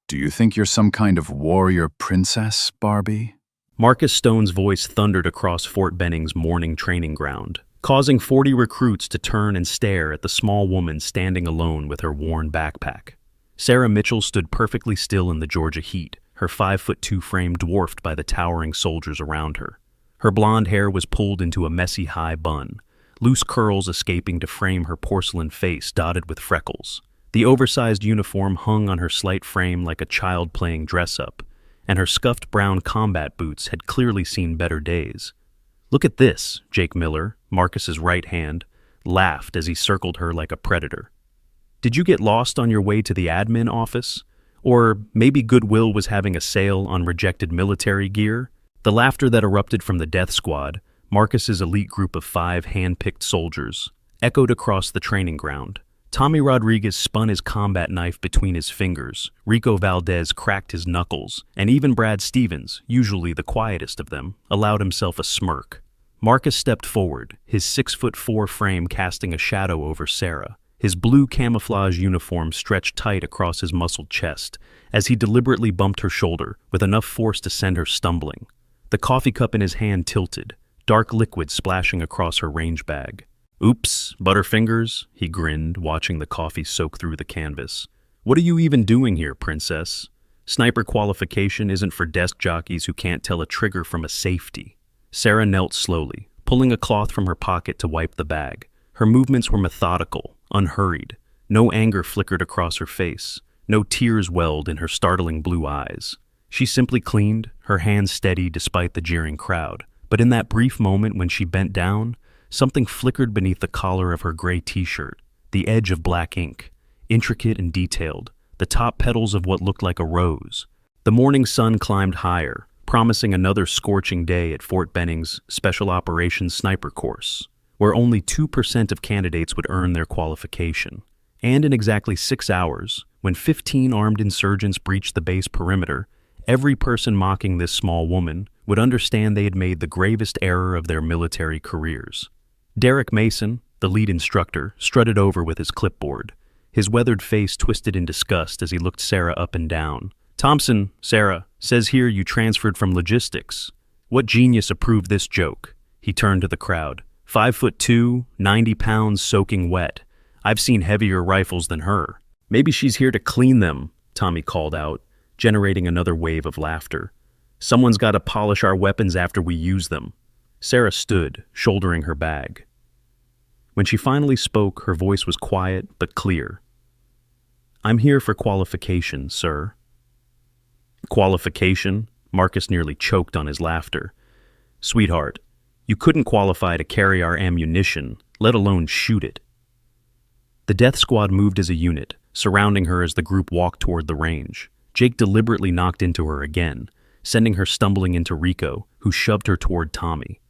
Do you think you're some kind of warrior princess, Barbie? Marcus Stone's voice thundered across Fort Benning's morning training ground, causing 40 recruits to turn and stare at the small woman standing alone with her worn backpack. Sarah Mitchell stood perfectly still in the Georgia heat, her 5'2" frame dwarfed by the towering soldiers around her. Her blonde hair was pulled into a messy high bun, loose curls escaping to frame her porcelain face dotted with freckles. The oversized uniform hung on her slight frame like a child playing dress-up, and her scuffed brown combat boots had clearly seen better days. "Look at this," Jake Miller, Marcus's right hand, laughed as he circled her like a predator. "Did you get lost on your way to the admin office? Or maybe Goodwill was having a sale on rejected military gear?" The laughter that erupted from the death squad, Marcus's elite group of 5 hand-picked soldiers, echoed across the training ground. Tommy Rodriguez spun his combat knife between his fingers, Rico Valdez cracked his knuckles, and even Brad Stevens, usually the quietest of them, allowed himself a smirk. Marcus stepped forward, his 6'4" frame casting a shadow over Sarah. His blue camouflage uniform stretched tight across his muscled chest as he deliberately bumped her shoulder with enough force to send her stumbling. The coffee cup in his hand tilted, dark liquid splashing across her range bag. "Oops, Butterfingers," he grinned, watching the coffee soak through the canvas. "What are you even doing here, princess? Sniper qualification isn't for desk jockeys who can't tell a trigger from a safety." Sarah knelt slowly, pulling a cloth from her pocket to wipe the bag. Her movements were methodical, unhurried. No anger flickered across her face. No tears welled in her startling blue eyes. She simply cleaned, her hands steady despite the jeering crowd. But in that brief moment when she bent down, something flickered beneath the collar of her gray t-shirt, the edge of black ink, intricate and detailed, the top petals of what looked like a rose. The morning sun climbed higher, promising another scorching day at Fort Benning's Special Operations Sniper Course, where only 2% of candidates would earn their qualification. And in exactly 6 hours, when 15 armed insurgents breached the base perimeter, every person mocking this small woman would understand they had made the gravest error of their military careers. Derek Mason, the lead instructor, strutted over with his clipboard, his weathered face twisted in disgust as he looked Sarah up and down. "Thompson, Sarah, says here you transferred from logistics. What genius approved this joke?" He turned to the crowd. 5'2", 90 pounds soaking wet. I've seen heavier rifles than her. "Maybe she's here to clean them," Tommy called out, generating another wave of laughter. "Someone's got to polish our weapons after we use them." Sarah stood, shouldering her bag. When she finally spoke, her voice was quiet but clear. "I'm here for qualification, sir." "Qualification?" Marcus nearly choked on his laughter. "Sweetheart, you couldn't qualify to carry our ammunition, let alone shoot it." The death squad moved as a unit, surrounding her as the group walked toward the range. Jake deliberately knocked into her again, sending her stumbling into Rico, who shoved her toward Tommy.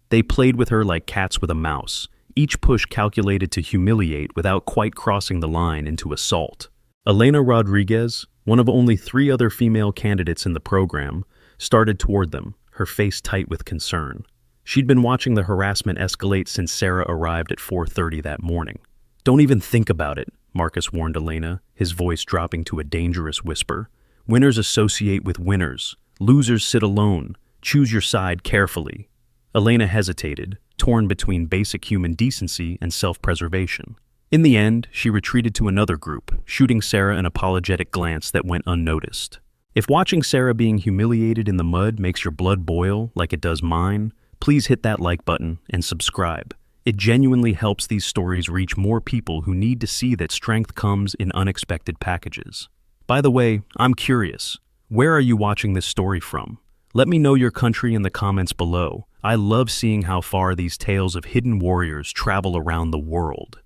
They played with her like cats with a mouse, each push calculated to humiliate without quite crossing the line into assault. Elena Rodriguez, one of only 3 other female candidates in the program, started toward them, her face tight with concern. She'd been watching the harassment escalate since Sarah arrived at 4:30 that morning. "Don't even think about it," Marcus warned Elena, his voice dropping to a dangerous whisper. "Winners associate with winners. Losers sit alone. Choose your side carefully." Elena hesitated, torn between basic human decency and self-preservation. In the end, she retreated to another group, shooting Sarah an apologetic glance that went unnoticed. If watching Sarah being humiliated in the mud makes your blood boil like it does mine, please hit that like button and subscribe. It genuinely helps these stories reach more people who need to see that strength comes in unexpected packages. By the way, I'm curious. Where are you watching this story from? Let me know your country in the comments below. I love seeing how far these tales of hidden warriors travel around the world.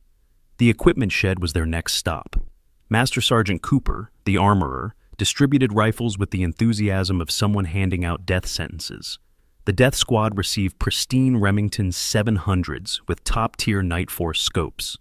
The equipment shed was their next stop. Master Sergeant Cooper, the armorer, distributed rifles with the enthusiasm of someone handing out death sentences. The death squad received pristine Remington 700s with top-tier Night Force scopes.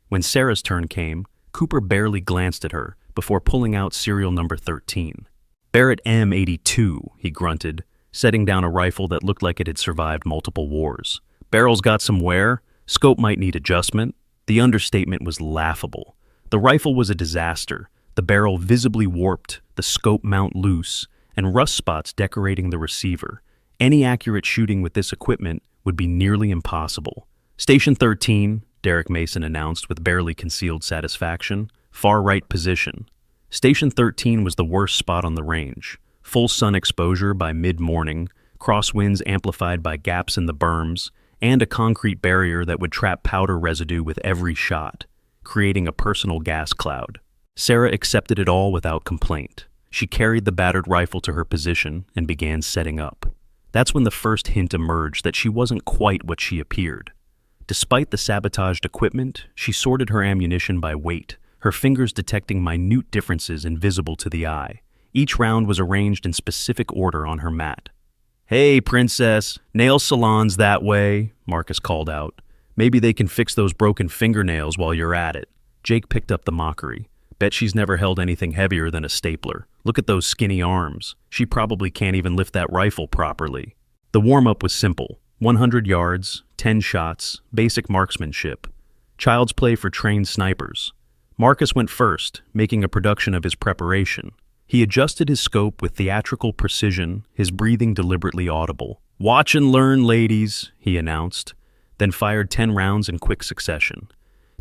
When Sarah's turn came, Cooper barely glanced at her before pulling out serial number 13. "Barrett M82, he grunted, setting down a rifle that looked like it had survived multiple wars. "Barrel's got some wear. Scope might need adjustment." The understatement was laughable. The rifle was a disaster, the barrel visibly warped, the scope mount loose, and rust spots decorating the receiver. Any accurate shooting with this equipment would be nearly impossible. Station 13, Derek Mason announced with barely concealed satisfaction. Far right position. Station 13 was the worst spot on the range. Full sun exposure by mid-morning, crosswinds amplified by gaps in the berms, and a concrete barrier that would trap powder residue with every shot, creating a personal gas cloud. Sarah accepted it all without complaint. She carried the battered rifle to her position and began setting up. That's when the first hint emerged that she wasn't quite what she appeared. Despite the sabotaged equipment, she sorted her ammunition by weight, her fingers detecting minute differences invisible to the eye. Each round was arranged in specific order on her mat. "Hey, princess, nail salons that way," Marcus called out. "Maybe they can fix those broken fingernails while you're at it." Jake picked up the mockery. "Bet she's never held anything heavier than a stapler. Look at those skinny arms. She probably can't even lift that rifle properly." The warm-up was simple. 100 yards, 10 shots, basic marksmanship. Child's play for trained snipers. Marcus went first, making a production of his preparation. He adjusted his scope with theatrical precision, his breathing deliberately audible. "Watch and learn, ladies," he announced, then fired 10 rounds in quick succession.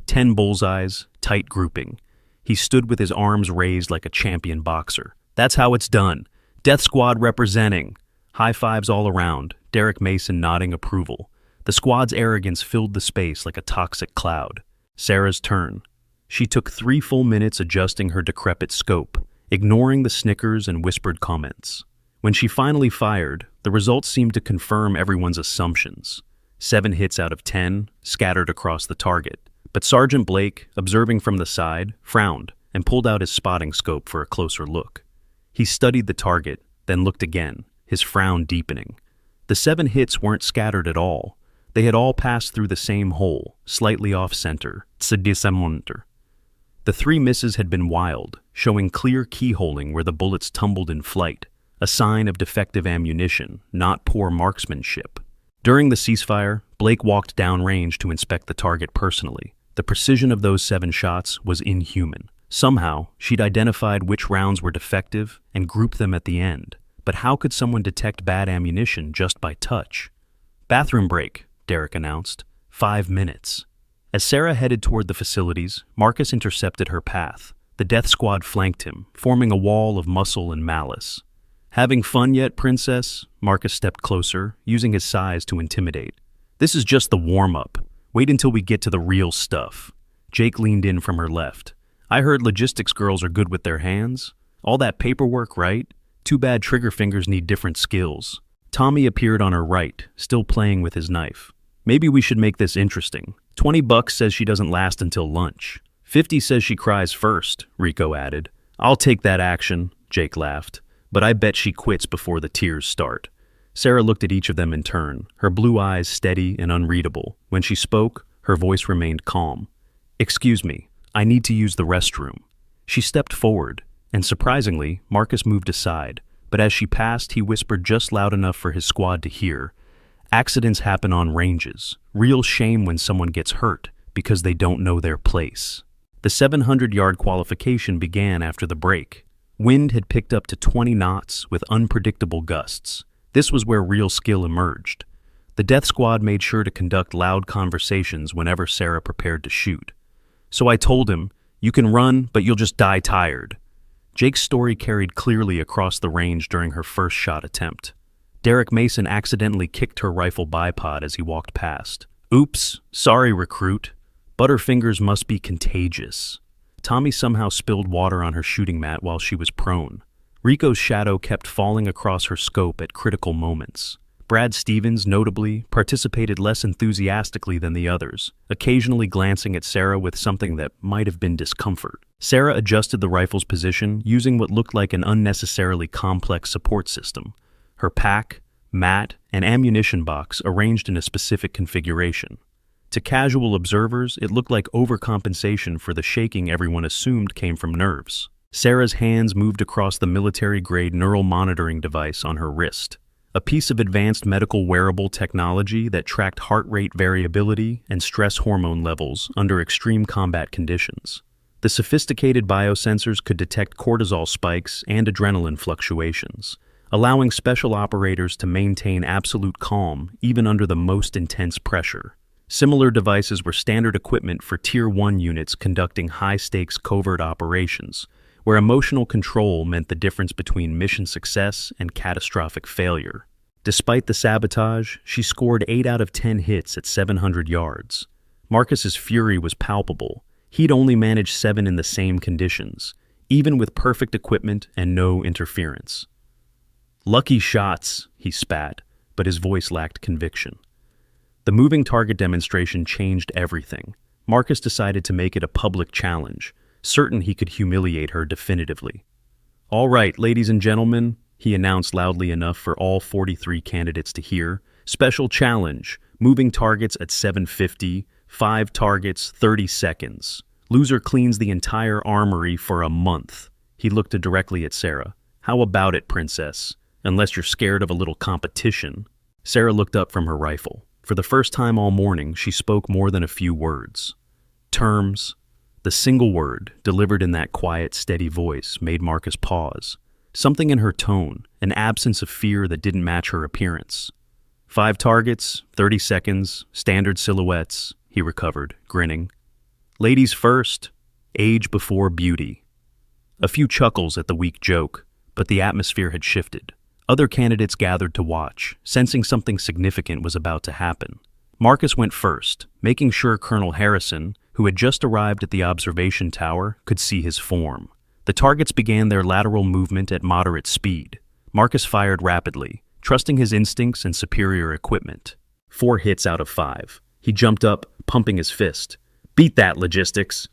10 bullseyes, tight grouping. He stood with his arms raised like a champion boxer. "That's how it's done. Death Squad representing." High fives all around, Derek Mason nodding approval. The squad's arrogance filled the space like a toxic cloud. Sarah's turn. She took 3 full minutes adjusting her decrepit scope, ignoring the snickers and whispered comments. When she finally fired, the results seemed to confirm everyone's assumptions. 7 hits out of 10, scattered across the target. But Sergeant Blake, observing from the side, frowned and pulled out his spotting scope for a closer look. He studied the target, then looked again, his frown deepening. The 7 hits weren't scattered at all. They had all passed through the same hole, slightly off-center. The 3 misses had been wild, showing clear keyholing where the bullets tumbled in flight, a sign of defective ammunition, not poor marksmanship. During the ceasefire, Blake walked downrange to inspect the target personally. The precision of those 7 shots was inhuman. Somehow, she'd identified which rounds were defective and grouped them at the end. But how could someone detect bad ammunition just by touch? "Bathroom break," Derek announced. 5 minutes. As Sarah headed toward the facilities, Marcus intercepted her path. The death squad flanked him, forming a wall of muscle and malice. "Having fun yet, princess?" Marcus stepped closer, using his size to intimidate. "This is just the warm-up. Wait until we get to the real stuff." Jake leaned in from her left. "I heard logistics girls are good with their hands. All that paperwork, right? Too bad trigger fingers need different skills." Tommy appeared on her right, still playing with his knife. "Maybe we should make this interesting. $20 says she doesn't last until lunch. 50 says she cries first," Rico added. "I'll take that action," Jake laughed. "But I bet she quits before the tears start." Sarah looked at each of them in turn, her blue eyes steady and unreadable. When she spoke, her voice remained calm. "Excuse me, I need to use the restroom." She stepped forward, and surprisingly, Marcus moved aside, but as she passed, he whispered just loud enough for his squad to hear. "Accidents happen on ranges. Real shame when someone gets hurt because they don't know their place." The 700-yard qualification began after the break. Wind had picked up to 20 knots with unpredictable gusts. This was where real skill emerged. The death squad made sure to conduct loud conversations whenever Sarah prepared to shoot. "So I told him, you can run, but you'll just die tired." Jake's story carried clearly across the range during her first shot attempt. Derek Mason accidentally kicked her rifle bipod as he walked past. "Oops, sorry, recruit. Butterfingers must be contagious." Tommy somehow spilled water on her shooting mat while she was prone. Rico's shadow kept falling across her scope at critical moments. Brad Stevens, notably, participated less enthusiastically than the others, occasionally glancing at Sarah with something that might have been discomfort. Sarah adjusted the rifle's position using what looked like an unnecessarily complex support system. Her pack, mat, and ammunition box arranged in a specific configuration. To casual observers, it looked like overcompensation for the shaking everyone assumed came from nerves. Sarah's hands moved across the military-grade neural monitoring device on her wrist, a piece of advanced medical wearable technology that tracked heart rate variability and stress hormone levels under extreme combat conditions. The sophisticated biosensors could detect cortisol spikes and adrenaline fluctuations, allowing special operators to maintain absolute calm even under the most intense pressure. Similar devices were standard equipment for Tier 1 units conducting high-stakes covert operations, where emotional control meant the difference between mission success and catastrophic failure. Despite the sabotage, she scored 8 out of 10 hits at 700 yards. Marcus's fury was palpable. He'd only managed 7 in the same conditions, even with perfect equipment and no interference. "Lucky shots," he spat, but his voice lacked conviction. The moving target demonstration changed everything. Marcus decided to make it a public challenge, certain he could humiliate her definitively. "All right, ladies and gentlemen," he announced loudly enough for all 43 candidates to hear. "Special challenge, moving targets at 750, 5 targets, 30 seconds. Loser cleans the entire armory for a month." He looked directly at Sarah. "How about it, princess? Unless you're scared of a little competition." Sarah looked up from her rifle. For the first time all morning, she spoke more than a few words. Terms. The single word, delivered in that quiet, steady voice, made Marcus pause. Something in her tone, an absence of fear that didn't match her appearance. 5 targets, 30 seconds, standard silhouettes, he recovered, grinning. "Ladies first, age before beauty." A few chuckles at the weak joke, but the atmosphere had shifted. Other candidates gathered to watch, sensing something significant was about to happen. Marcus went first, making sure Colonel Harrison, who had just arrived at the observation tower, could see his form. The targets began their lateral movement at moderate speed. Marcus fired rapidly, trusting his instincts and superior equipment. 4 hits out of 5. He jumped up, pumping his fist. "Beat that, logistics!"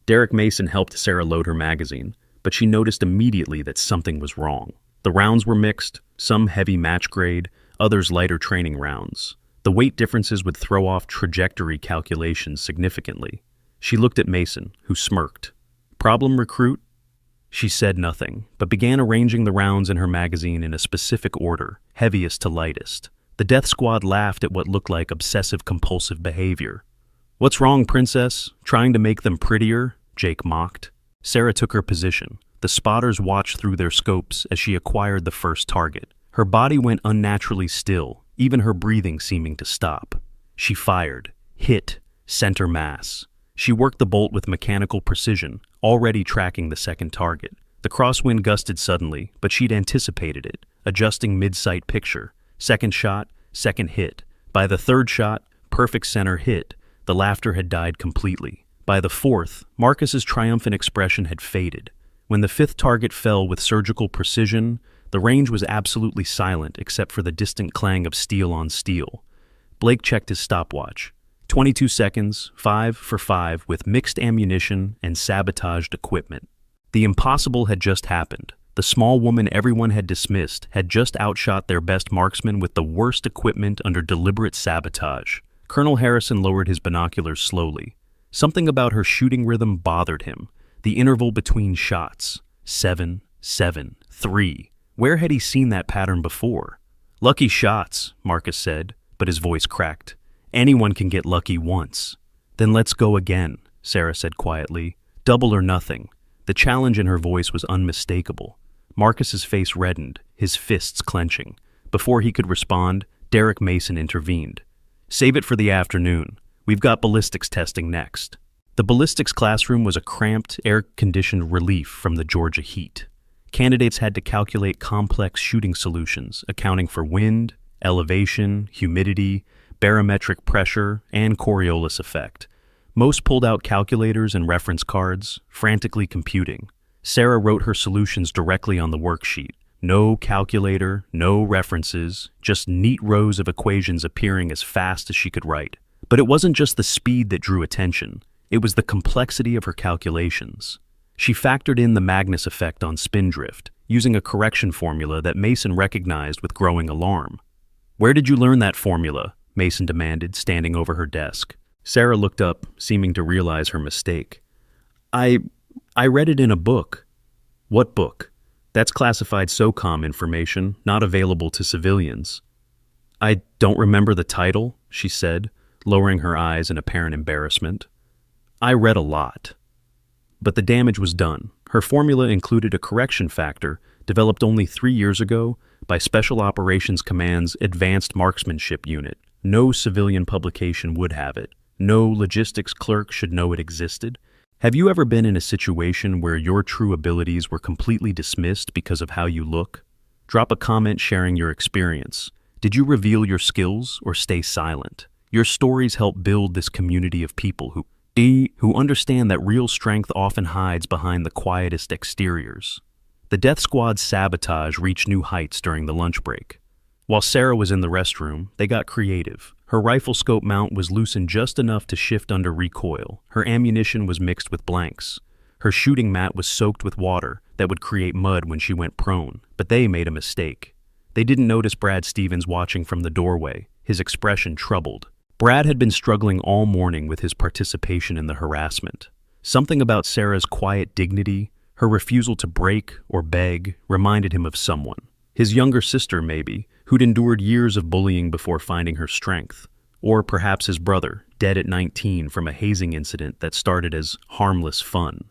Derek Mason helped Sarah load her magazine, but she noticed immediately that something was wrong. The rounds were mixed, some heavy match grade, others lighter training rounds. The weight differences would throw off trajectory calculations significantly. She looked at Mason, who smirked. "Problem, recruit?" She said nothing, but began arranging the rounds in her magazine in a specific order, heaviest to lightest. The death squad laughed at what looked like obsessive-compulsive behavior. "What's wrong, princess? Trying to make them prettier?" Jake mocked. Sarah took her position. The spotters watched through their scopes as she acquired the first target. Her body went unnaturally still, even her breathing seeming to stop. She fired, hit, center mass. She worked the bolt with mechanical precision, already tracking the second target. The crosswind gusted suddenly, but she'd anticipated it, adjusting mid-sight picture. Second shot, second hit. By the third shot, perfect center hit. The laughter had died completely. By the fourth, Marcus's triumphant expression had faded. When the 5th target fell with surgical precision, the range was absolutely silent except for the distant clang of steel on steel. Blake checked his stopwatch. 22 seconds, 5 for 5 with mixed ammunition and sabotaged equipment. The impossible had just happened. The small woman everyone had dismissed had just outshot their best marksman with the worst equipment under deliberate sabotage. Colonel Harrison lowered his binoculars slowly. Something about her shooting rhythm bothered him. The interval between shots. 7, 7, 3. Where had he seen that pattern before? "Lucky shots," Marcus said, but his voice cracked. "Anyone can get lucky once." "Then let's go again," Sarah said quietly. "Double or nothing." The challenge in her voice was unmistakable. Marcus's face reddened, his fists clenching. Before he could respond, Derek Mason intervened. "Save it for the afternoon. We've got ballistics testing next." The ballistics classroom was a cramped, air-conditioned relief from the Georgia heat. Candidates had to calculate complex shooting solutions, accounting for wind, elevation, humidity, barometric pressure, and Coriolis effect. Most pulled out calculators and reference cards, frantically computing. Sarah wrote her solutions directly on the worksheet. No calculator, no references, just neat rows of equations appearing as fast as she could write. But it wasn't just the speed that drew attention. It was the complexity of her calculations. She factored in the Magnus effect on spin drift, using a correction formula that Mason recognized with growing alarm. "Where did you learn that formula?" Mason demanded, standing over her desk. Sarah looked up, seeming to realize her mistake. I read it in a book." "What book?" "That's classified SOCOM information, not available to civilians." "I don't remember the title," she said, lowering her eyes in apparent embarrassment. "I read a lot." But the damage was done. Her formula included a correction factor developed only 3 years ago by Special Operations Command's Advanced Marksmanship Unit. No civilian publication would have it. No logistics clerk should know it existed. Have you ever been in a situation where your true abilities were completely dismissed because of how you look? Drop a comment sharing your experience. Did you reveal your skills or stay silent? Your stories help build this community of people who understand that real strength often hides behind the quietest exteriors. The Death Squad's sabotage reached new heights during the lunch break. While Sarah was in the restroom, they got creative. Her rifle scope mount was loosened just enough to shift under recoil. Her ammunition was mixed with blanks. Her shooting mat was soaked with water that would create mud when she went prone, but they made a mistake. They didn't notice Brad Stevens watching from the doorway, his expression troubled. Brad had been struggling all morning with his participation in the harassment. Something about Sarah's quiet dignity, her refusal to break or beg, reminded him of someone. His younger sister, maybe, who'd endured years of bullying before finding her strength. Or perhaps his brother, dead at 19 from a hazing incident that started as harmless fun.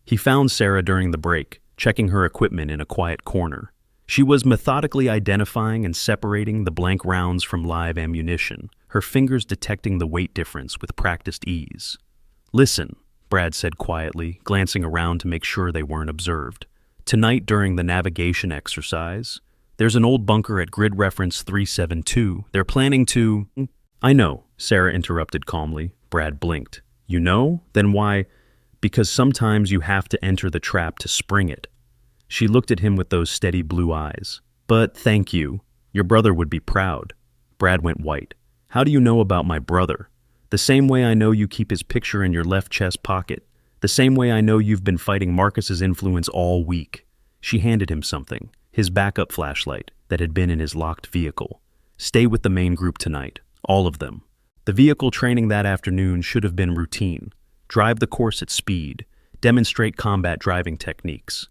He found Sarah during the break, checking her equipment in a quiet corner. She was methodically identifying and separating the blank rounds from live ammunition, her fingers detecting the weight difference with practiced ease. "Listen," Brad said quietly, glancing around to make sure they weren't observed. "Tonight during the navigation exercise, there's an old bunker at grid reference 372. They're planning to—" "I know," Sarah interrupted calmly. Brad blinked. "You know? Then why—" "Because sometimes you have to enter the trap to spring it." She looked at him with those steady blue eyes. "But thank you. Your brother would be proud." Brad went white. "How do you know about my brother?" "The same way I know you keep his picture in your left chest pocket. The same way I know you've been fighting Marcus's influence all week." She handed him something, his backup flashlight that had been in his locked vehicle. "Stay with the main group tonight, all of them." The vehicle training that afternoon should have been routine. Drive the course at speed, demonstrate combat driving techniques.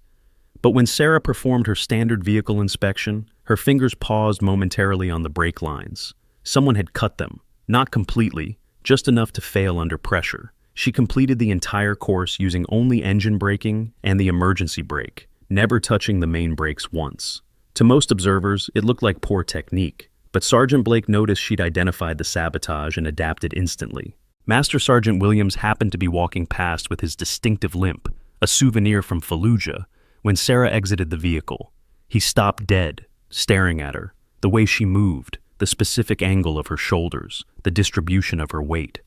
But when Sarah performed her standard vehicle inspection, her fingers paused momentarily on the brake lines. Someone had cut them, not completely, just enough to fail under pressure. She completed the entire course using only engine braking and the emergency brake, never touching the main brakes once. To most observers, it looked like poor technique, but Sergeant Blake noticed she'd identified the sabotage and adapted instantly. Master Sergeant Williams happened to be walking past with his distinctive limp, a souvenir from Fallujah, when Sarah exited the vehicle. He stopped dead, staring at her, the way she moved, the specific angle of her shoulders, the distribution of her weight.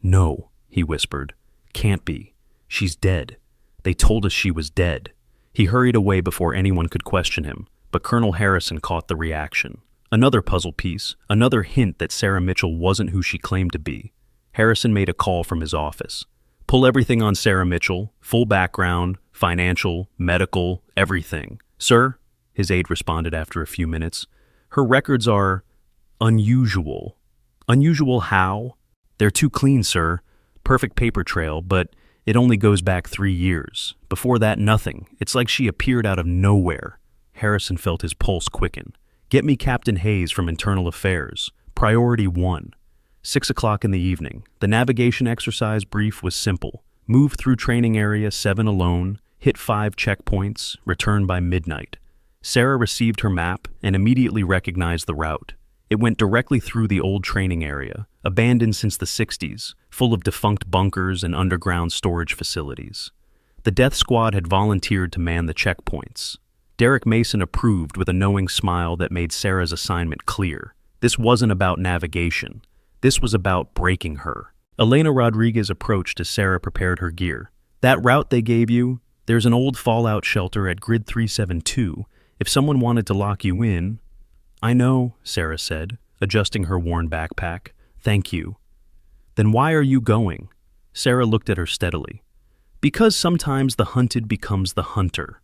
"No," he whispered. "Can't be. She's dead. They told us she was dead." He hurried away before anyone could question him, but Colonel Harrison caught the reaction. Another puzzle piece, another hint that Sarah Mitchell wasn't who she claimed to be. Harrison made a call from his office. "Pull everything on Sarah Mitchell, full background, financial, medical, everything." "Sir," his aide responded after a few minutes, "her records are unusual." "Unusual how?" "They're too clean, sir. Perfect paper trail, but it only goes back 3 years. Before that, nothing. It's like she appeared out of nowhere." Harrison felt his pulse quicken. "Get me Captain Hayes from Internal Affairs. Priority 1. 6 o'clock in the evening. The navigation exercise brief was simple. Move through training area 7 alone, hit 5 checkpoints, return by midnight. Sarah received her map and immediately recognized the route. It went directly through the old training area, abandoned since the 60s, full of defunct bunkers and underground storage facilities. The Death Squad had volunteered to man the checkpoints. Derek Mason approved with a knowing smile that made Sarah's assignment clear. This wasn't about navigation. This was about breaking her. Elena Rodriguez approached as Sarah prepared her gear. "That route they gave you, there's an old fallout shelter at grid 372. If someone wanted to lock you in—" "I know," Sarah said, adjusting her worn backpack. "Thank you." "Then why are you going?" Sarah looked at her steadily. "Because sometimes the hunted becomes the hunter."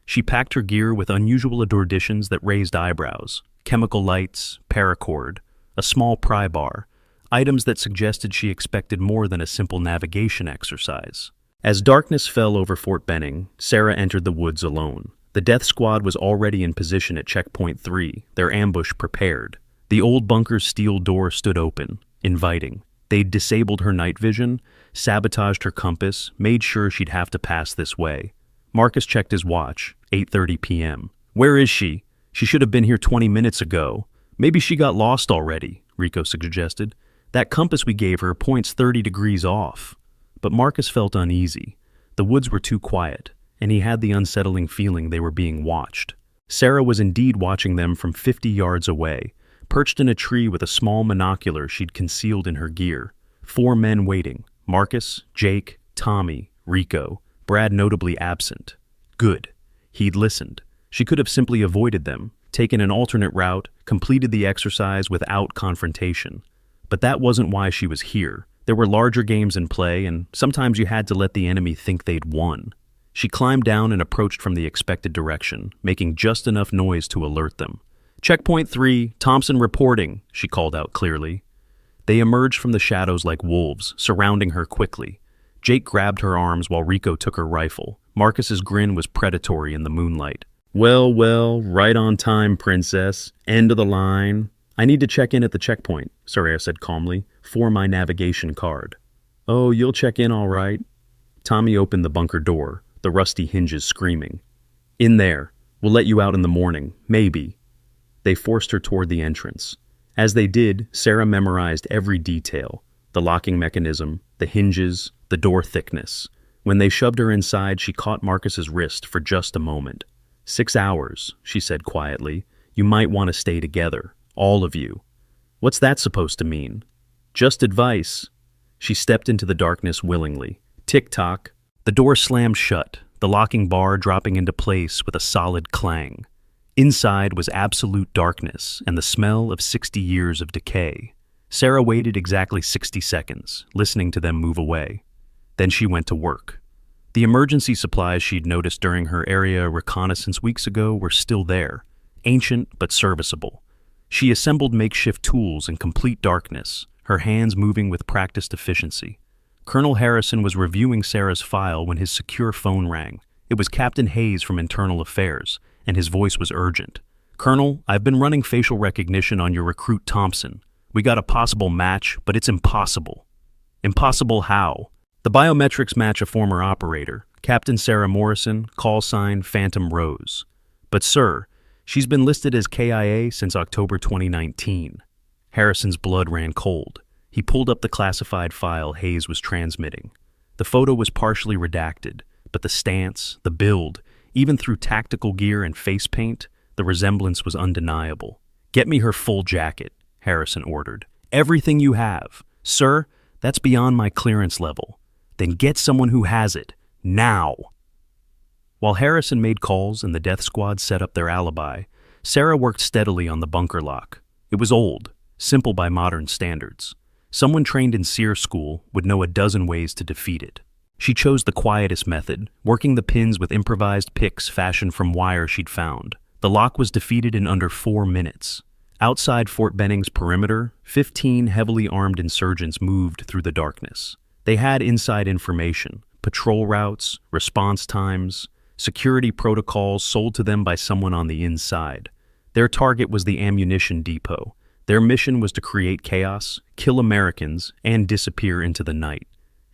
She packed her gear with unusual adornitions that raised eyebrows. Chemical lights, paracord, a small pry bar, items that suggested she expected more than a simple navigation exercise. As darkness fell over Fort Benning, Sarah entered the woods alone. The Death Squad was already in position at Checkpoint 3, their ambush prepared. The old bunker's steel door stood open, inviting. They'd disabled her night vision, sabotaged her compass, made sure she'd have to pass this way. Marcus checked his watch, 8:30 p.m. "Where is she? She should have been here 20 minutes ago. Maybe she got lost already," Rico suggested. "That compass we gave her points 30 degrees off." But Marcus felt uneasy. The woods were too quiet, and he had the unsettling feeling they were being watched. Sarah was indeed watching them from 50 yards away, perched in a tree with a small monocular she'd concealed in her gear. 4 men waiting: Marcus, Jake, Tommy, Rico, Brad notably absent. Good. He'd listened. She could have simply avoided them, taken an alternate route, completed the exercise without confrontation. But that wasn't why she was here. There were larger games in play, and sometimes you had to let the enemy think they'd won. She climbed down and approached from the expected direction, making just enough noise to alert them. "Checkpoint 3, Thompson reporting," she called out clearly. They emerged from the shadows like wolves, surrounding her quickly. Jake grabbed her arms while Rico took her rifle. Marcus's grin was predatory in the moonlight. Well, right on time, princess. End of the line. "I need to check in at the checkpoint," Soraya said calmly, "for my navigation card." "Oh, you'll check in all right." Tommy opened the bunker door, the rusty hinges screaming. "In there. We'll let you out in the morning, maybe." They forced her toward the entrance. As they did, Sarah memorized every detail: the locking mechanism, the hinges, the door thickness. When they shoved her inside, she caught Marcus's wrist for just a moment. 6 hours, she said quietly. "You might want to stay together, all of you." "What's that supposed to mean?" "Just advice." She stepped into the darkness willingly. Tick-tock. The door slammed shut, the locking bar dropping into place with a solid clang. Inside was absolute darkness and the smell of 60 years of decay. Sarah waited exactly 60 seconds, listening to them move away. Then she went to work. The emergency supplies she'd noticed during her area reconnaissance weeks ago were still there, ancient but serviceable. She assembled makeshift tools in complete darkness, her hands moving with practiced efficiency. Colonel Harrison was reviewing Sarah's file when his secure phone rang. It was Captain Hayes from Internal Affairs, and his voice was urgent. "Colonel, I've been running facial recognition on your recruit Thompson. We got a possible match, but it's impossible." "Impossible how?" "The biometrics match a former operator, Captain Sarah Morrison, call sign Phantom Rose. But sir, she's been listed as KIA since October 2019. Harrison's blood ran cold. He pulled up the classified file Hayes was transmitting. The photo was partially redacted, but the stance, the build, even through tactical gear and face paint, the resemblance was undeniable. "Get me her full jacket," Harrison ordered. "Everything you have. Sir, that's beyond my clearance level. Then get someone who has it, now." While Harrison made calls and the death squad set up their alibi, Sarah worked steadily on the bunker lock. It was old, simple by modern standards. Someone trained in SEER school would know a dozen ways to defeat it. She chose the quietest method, working the pins with improvised picks fashioned from wire she'd found. The lock was defeated in under 4 minutes. Outside Fort Benning's perimeter, 15 heavily armed insurgents moved through the darkness. They had inside information, patrol routes, response times, security protocols sold to them by someone on the inside. Their target was the ammunition depot. Their mission was to create chaos, kill Americans, and disappear into the night.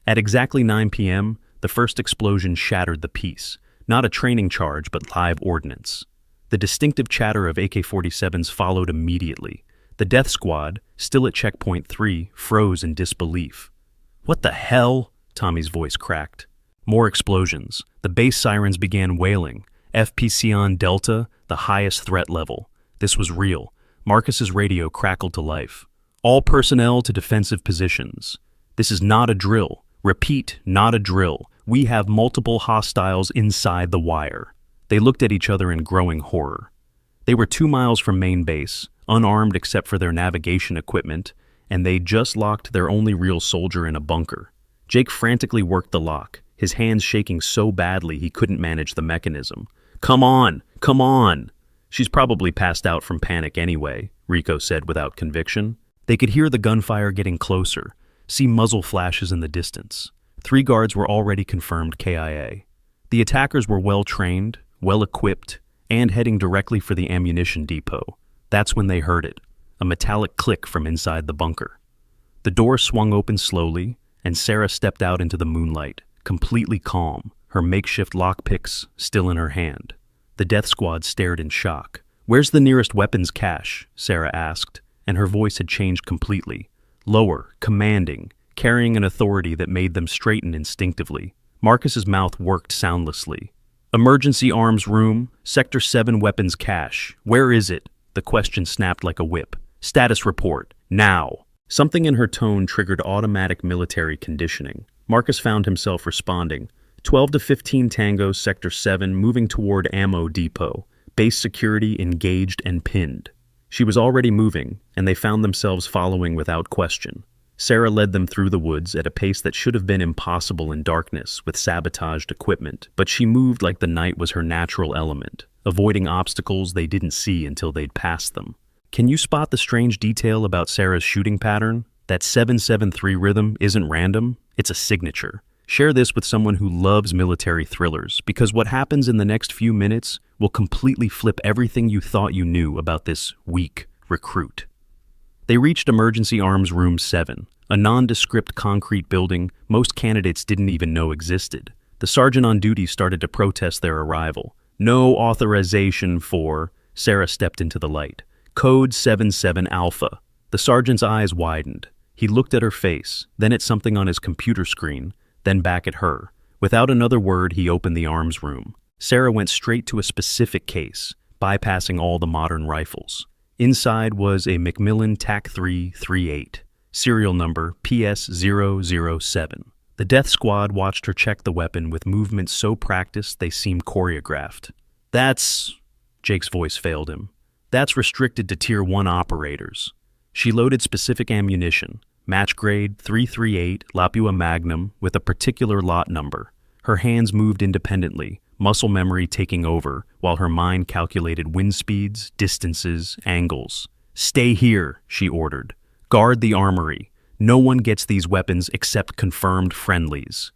At exactly 9 p.m., the first explosion shattered the peace, not a training charge but live ordnance. The distinctive chatter of AK-47s followed immediately. The death squad, still at checkpoint 3, froze in disbelief. "What the hell?" Tommy's voice cracked. More explosions. The base sirens began wailing. FPC on Delta, the highest threat level. This was real. Marcus's radio crackled to life. "All personnel to defensive positions. This is not a drill. Repeat, not a drill. We have multiple hostiles inside the wire." They looked at each other in growing horror. They were 2 miles from main base, unarmed except for their navigation equipment, and they'd just locked their only real soldier in a bunker. Jake frantically worked the lock, his hands shaking so badly he couldn't manage the mechanism. Come on! Come on!" "She's probably passed out from panic anyway," Rico said without conviction. They could hear the gunfire getting closer, see muzzle flashes in the distance. 3 guards were already confirmed KIA. The attackers were well-trained, well-equipped, and heading directly for the ammunition depot. That's when they heard it, a metallic click from inside the bunker. The door swung open slowly, and Sarah stepped out into the moonlight, completely calm, her makeshift lockpicks still in her hand. The death squad stared in shock. "Where's the nearest weapons cache?" Sarah asked, and her voice had changed completely. Lower, commanding, carrying an authority that made them straighten instinctively. Marcus's mouth worked soundlessly. "Emergency arms room, Sector 7 weapons cache. Where is it?" The question snapped like a whip. "Status report, now." Something in her tone triggered automatic military conditioning. Marcus found himself responding. 12 to 15 Tango, Sector 7, moving toward Ammo Depot. Base security engaged and pinned. She was already moving, and they found themselves following without question. Sarah led them through the woods at a pace that should have been impossible in darkness with sabotaged equipment, but she moved like the night was her natural element, avoiding obstacles they didn't see until they'd passed them. Can you spot the strange detail about Sarah's shooting pattern? That 7-7-3 rhythm isn't random, it's a signature. Share this with someone who loves military thrillers, because what happens in the next few minutes will completely flip everything you thought you knew about this weak recruit. They reached Emergency Arms Room 7, a nondescript concrete building most candidates didn't even know existed. The sergeant on duty started to protest their arrival. "No authorization for..." Sarah stepped into the light. "Code 77 Alpha." The sergeant's eyes widened. He looked at her face, then at something on his computer screen, then back at her. Without another word, he opened the arms room. Sarah went straight to a specific case, bypassing all the modern rifles. Inside was a Macmillan TAC-3 38, serial number PS007. The death squad watched her check the weapon with movements so practiced they seemed choreographed. "That's..." Jake's voice failed him. "That's restricted to Tier 1 operators." She loaded specific ammunition, match grade 338 Lapua Magnum with a particular lot number. Her hands moved independently, muscle memory taking over, while her mind calculated wind speeds, distances, angles. "Stay here," she ordered. "Guard the armory. No one gets these weapons except confirmed friendlies."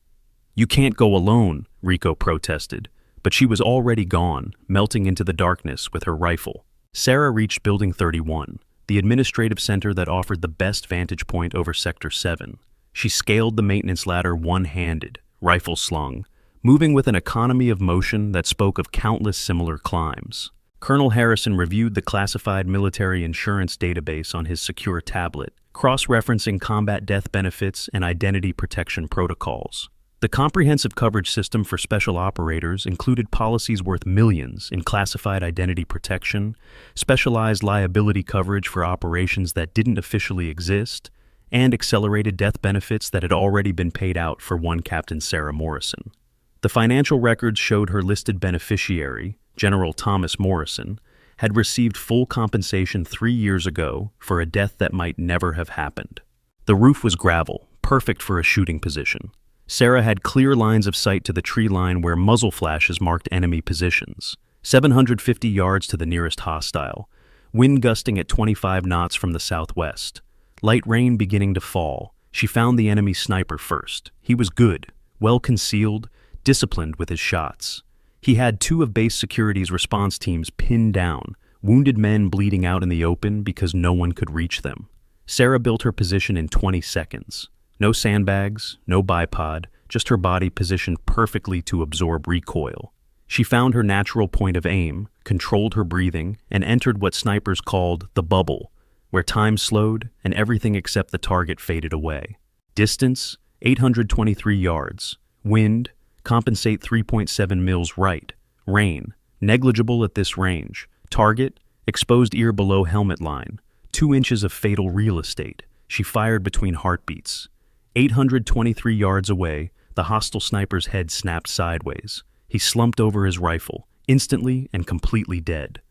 "You can't go alone," Rico protested, but she was already gone, melting into the darkness with her rifle. Sarah reached Building 31, the administrative center that offered the best vantage point over Sector 7. She scaled the maintenance ladder one-handed, rifle slung, moving with an economy of motion that spoke of countless similar climbs. Colonel Harrison reviewed the classified military insurance database on his secure tablet, cross-referencing combat death benefits and identity protection protocols. The comprehensive coverage system for special operators included policies worth millions in classified identity protection, specialized liability coverage for operations that didn't officially exist, and accelerated death benefits that had already been paid out for one Captain Sarah Morrison. The financial records showed her listed beneficiary, General Thomas Morrison, had received full compensation 3 years ago for a death that might never have happened. The roof was gravel, perfect for a shooting position. Sarah had clear lines of sight to the tree line where muzzle flashes marked enemy positions. 750 yards to the nearest hostile. Wind gusting at 25 knots from the southwest. Light rain beginning to fall. She found the enemy sniper first. He was good, well concealed, disciplined with his shots. He had 2 of base security's response teams pinned down, wounded men bleeding out in the open because no one could reach them. Sarah built her position in 20 seconds. No sandbags, no bipod, just her body positioned perfectly to absorb recoil. She found her natural point of aim, controlled her breathing, and entered what snipers called the bubble, where time slowed and everything except the target faded away. Distance, 823 yards. Wind, compensate 3.7 mils right. Rain, negligible at this range. Target, exposed ear below helmet line. 2 inches of fatal real estate. She fired between heartbeats. 823 yards away, the hostile sniper's head snapped sideways. He slumped over his rifle, instantly and completely dead.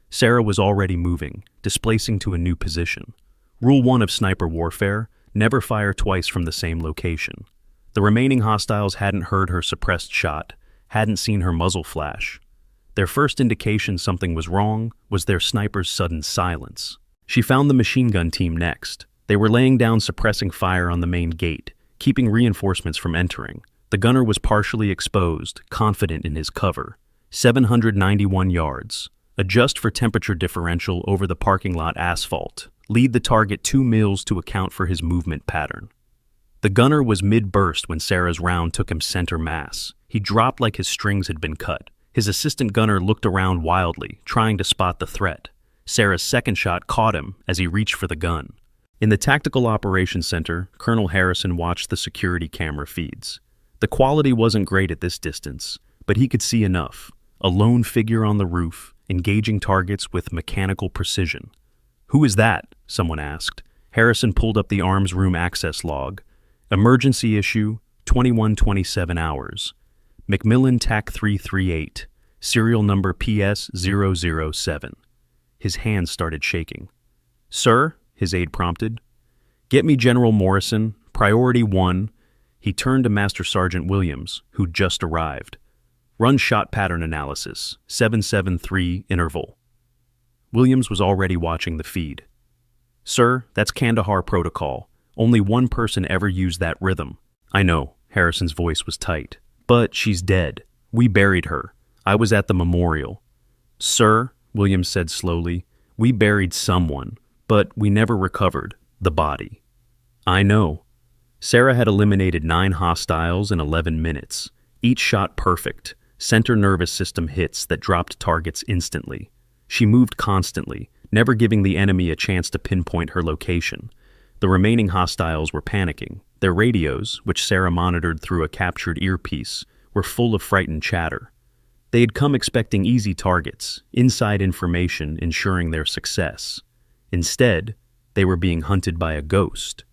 Sarah was already moving, displacing to a new position. Rule 1 of sniper warfare, never fire twice from the same location. The remaining hostiles hadn't heard her suppressed shot, hadn't seen her muzzle flash. Their first indication something was wrong was their sniper's sudden silence. She found the machine gun team next. They were laying down suppressing fire on the main gate, keeping reinforcements from entering. The gunner was partially exposed, confident in his cover. 791 yards. Adjust for temperature differential over the parking lot asphalt. Lead the target 2 mils to account for his movement pattern. The gunner was mid-burst when Sarah's round took him center mass. He dropped like his strings had been cut. His assistant gunner looked around wildly, trying to spot the threat. Sarah's second shot caught him as he reached for the gun. In the Tactical Operations Center, Colonel Harrison watched the security camera feeds. The quality wasn't great at this distance, but he could see enough. A lone figure on the roof, engaging targets with mechanical precision. "Who is that?" someone asked. Harrison pulled up the arms room access log. Emergency issue, 2127 hours. Macmillan TAC 338, serial number PS007. His hands started shaking. "Sir?" his aide prompted. "Get me General Morrison, priority 1. He turned to Master Sergeant Williams, who'd just arrived. "Run shot pattern analysis, 773 interval." Williams was already watching the feed. "Sir, that's Kandahar protocol. Only one person ever used that rhythm." "I know," Harrison's voice was tight. "But she's dead. We buried her. I was at the memorial." "Sir," Williams said slowly, "we buried someone, but we never recovered the body." "I know." Sarah had eliminated 9 hostiles in 11 minutes, each shot perfect, center nervous system hits that dropped targets instantly. She moved constantly, never giving the enemy a chance to pinpoint her location. The remaining hostiles were panicking. Their radios, which Sarah monitored through a captured earpiece, were full of frightened chatter. They had come expecting easy targets, inside information ensuring their success. Instead, they were being hunted by a ghost.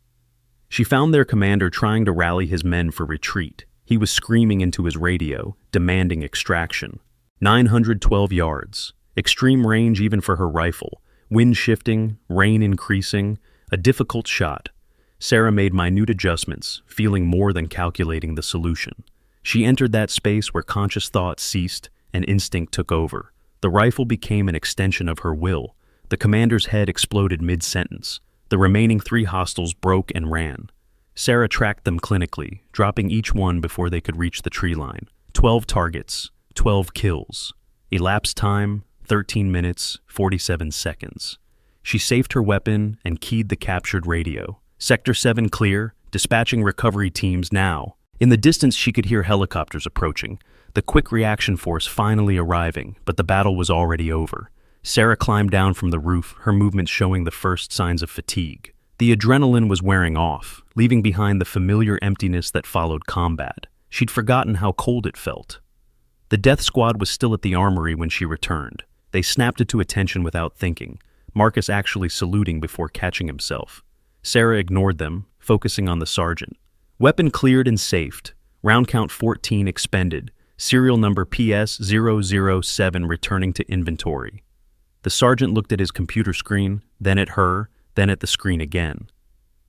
She found their commander trying to rally his men for retreat. He was screaming into his radio, demanding extraction. 912 yards. Extreme range even for her rifle. Wind shifting, rain increasing. A difficult shot. Sarah made minute adjustments, feeling more than calculating the solution. She entered that space where conscious thought ceased and instinct took over. The rifle became an extension of her will. The commander's head exploded mid-sentence. The remaining 3 hostiles broke and ran. Sarah tracked them clinically, dropping each one before they could reach the tree line. 12 targets, 12 kills. Elapsed time, 13 minutes, 47 seconds. She safed her weapon and keyed the captured radio. "Sector 7 clear, dispatching recovery teams now." In the distance she could hear helicopters approaching, the quick reaction force finally arriving, but the battle was already over. Sarah climbed down from the roof, her movements showing the first signs of fatigue. The adrenaline was wearing off, leaving behind the familiar emptiness that followed combat. She'd forgotten how cold it felt. The death squad was still at the armory when she returned. They snapped it to attention without thinking, Marcus actually saluting before catching himself. Sarah ignored them, focusing on the sergeant. Weapon cleared and safed. Round count 14 expended. Serial number PS007 returning to inventory. The sergeant looked at his computer screen, then at her, then at the screen again.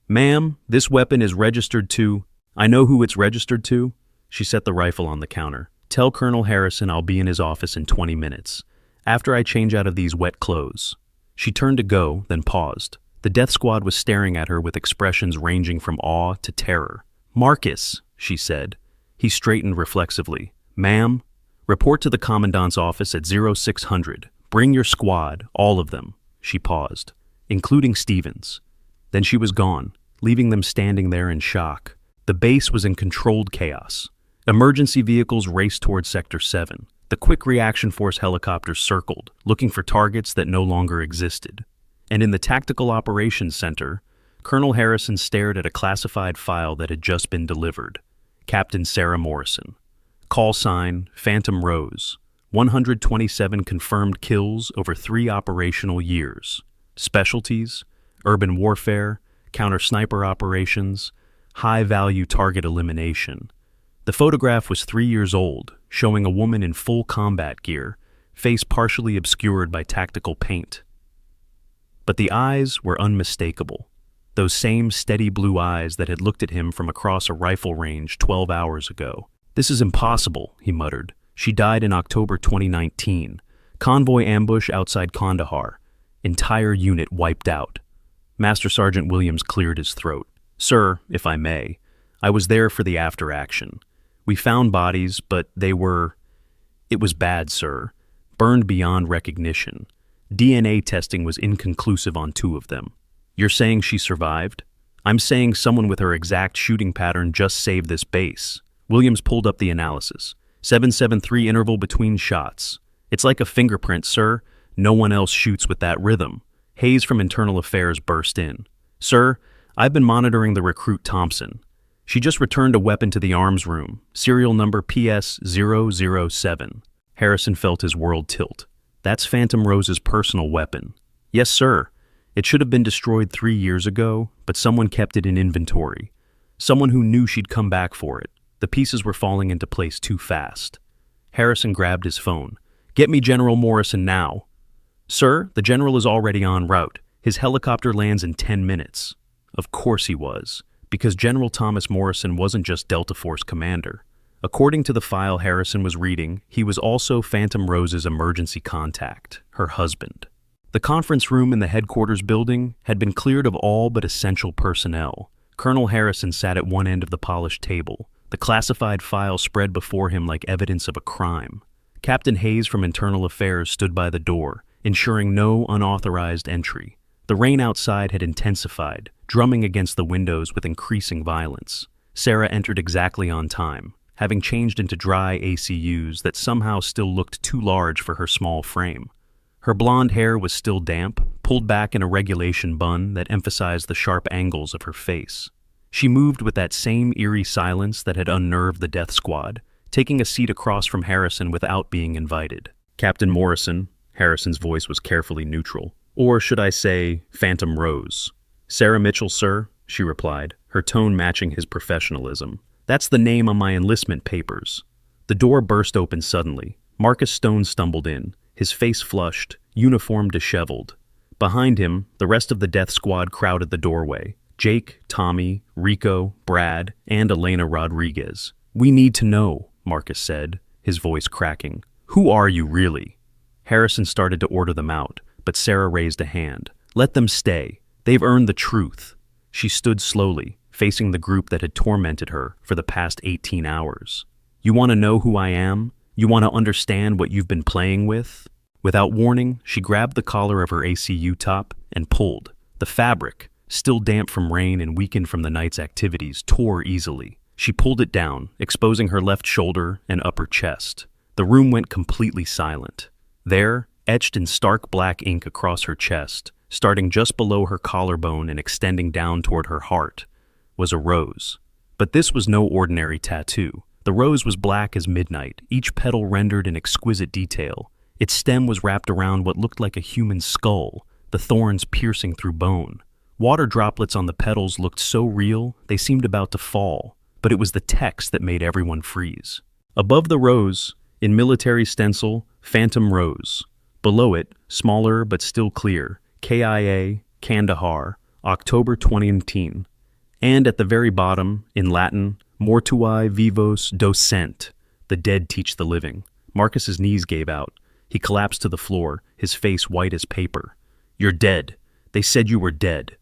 "Ma'am, this weapon is registered to—" "I know who it's registered to." She set the rifle on the counter. "Tell Colonel Harrison I'll be in his office in 20 minutes, after I change out of these wet clothes." She turned to go, then paused. The death squad was staring at her with expressions ranging from awe to terror. "Marcus," she said. He straightened reflexively. "Ma'am, report to the commandant's office at 0600. Bring your squad, all of them." She paused, "including Stevens." Then she was gone, leaving them standing there in shock. The base was in controlled chaos. Emergency vehicles raced toward Sector 7. The quick reaction force helicopters circled, looking for targets that no longer existed. And in the Tactical Operations Center, Colonel Harrison stared at a classified file that had just been delivered. Captain Sarah Morrison. Call sign, Phantom Rose. 127 confirmed kills over 3 operational years. Specialties, urban warfare, counter-sniper operations, high-value target elimination. The photograph was 3 years old, showing a woman in full combat gear, face partially obscured by tactical paint. But the eyes were unmistakable. Those same steady blue eyes that had looked at him from across a rifle range 12 hours ago. "This is impossible," he muttered. "She died in October 2019. Convoy ambush outside Kandahar. Entire unit wiped out." Master Sergeant Williams cleared his throat. "Sir, if I may, I was there for the after action. We found bodies, but they were... It was bad, sir. Burned beyond recognition. DNA testing was inconclusive on 2 of them." You're saying she survived? I'm saying someone with her exact shooting pattern just saved this base. Williams pulled up the analysis. 773 interval between shots. It's like a fingerprint, sir. No one else shoots with that rhythm. Hayes from Internal Affairs burst in. Sir, I've been monitoring the recruit Thompson. She just returned a weapon to the arms room, serial number PS007. Harrison felt his world tilt. That's Phantom Rose's personal weapon. Yes, sir. It should have been destroyed 3 years ago, but someone kept it in inventory. Someone who knew she'd come back for it. The pieces were falling into place too fast. Harrison grabbed his phone. Get me General Morrison now. Sir, the general is already en route. His helicopter lands in 10 minutes. Of course he was, because General Thomas Morrison wasn't just Delta Force commander. According to the file Harrison was reading, he was also Phantom Rose's emergency contact, her husband. The conference room in the headquarters building had been cleared of all but essential personnel. Colonel Harrison sat at one end of the polished table, the classified file spread before him like evidence of a crime. Captain Hayes from Internal Affairs stood by the door, ensuring no unauthorized entry. The rain outside had intensified, drumming against the windows with increasing violence. Sarah entered exactly on time, having changed into dry ACUs that somehow still looked too large for her small frame. Her blonde hair was still damp, pulled back in a regulation bun that emphasized the sharp angles of her face. She moved with that same eerie silence that had unnerved the death squad, taking a seat across from Harrison without being invited. Captain Morrison, Harrison's voice was carefully neutral. Or should I say, Phantom Rose. Sarah Mitchell, sir, she replied, her tone matching his professionalism. That's the name on my enlistment papers. The door burst open suddenly. Marcus Stone stumbled in, his face flushed, uniform disheveled. Behind him, the rest of the death squad crowded the doorway. Jake, Tommy, Rico, Brad, and Elena Rodriguez. We need to know, Marcus said, his voice cracking. Who are you really? Harrison started to order them out, but Sarah raised a hand. Let them stay. They've earned the truth. She stood slowly, facing the group that had tormented her for the past 18 hours. You want to know who I am? You want to understand what you've been playing with? Without warning, she grabbed the collar of her ACU top and pulled. The fabric, still damp from rain and weakened from the night's activities, tore easily. She pulled it down, exposing her left shoulder and upper chest. The room went completely silent. There, etched in stark black ink across her chest, starting just below her collarbone and extending down toward her heart, was a rose. But this was no ordinary tattoo. The rose was black as midnight, each petal rendered in exquisite detail. Its stem was wrapped around what looked like a human skull, the thorns piercing through bone. Water droplets on the petals looked so real, they seemed about to fall, but it was the text that made everyone freeze. Above the rose, in military stencil, Phantom Rose. Below it, smaller but still clear, KIA, Kandahar, October 2019. And at the very bottom, in Latin, Mortuae vivos docent, the dead teach the living. Marcus's knees gave out. He collapsed to the floor, his face white as paper. You're dead. They said you were dead.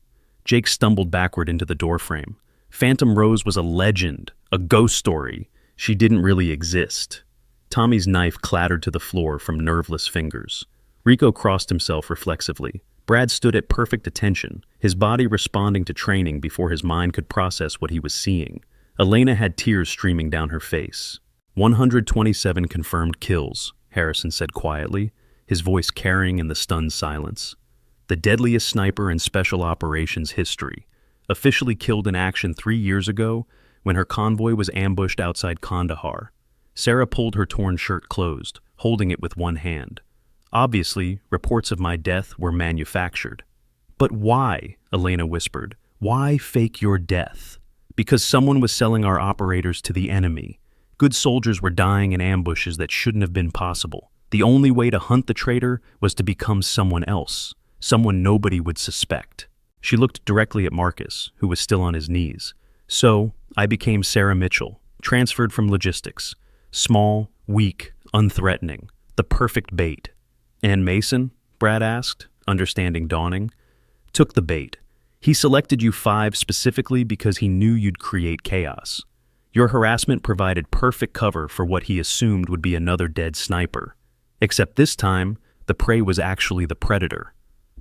Jake stumbled backward into the doorframe. Phantom Rose was a legend, a ghost story. She didn't really exist. Tommy's knife clattered to the floor from nerveless fingers. Rico crossed himself reflexively. Brad stood at perfect attention, his body responding to training before his mind could process what he was seeing. Elena had tears streaming down her face. 127 confirmed kills, Harrison said quietly, his voice carrying in the stunned silence. The deadliest sniper in special operations history, officially killed in action 3 years ago when her convoy was ambushed outside Kandahar. Sarah pulled her torn shirt closed, holding it with one hand. Obviously, reports of my death were manufactured. But why? Elena whispered. Why fake your death? Because someone was selling our operators to the enemy. Good soldiers were dying in ambushes that shouldn't have been possible. The only way to hunt the traitor was to become someone else, someone nobody would suspect. She looked directly at Marcus, who was still on his knees. So, I became Sarah Mitchell, transferred from logistics. Small, weak, unthreatening. The perfect bait. And Mason? Brad asked, understanding dawning. Took the bait. He selected you 5 specifically because he knew you'd create chaos. Your harassment provided perfect cover for what he assumed would be another dead sniper. Except this time, the prey was actually the predator.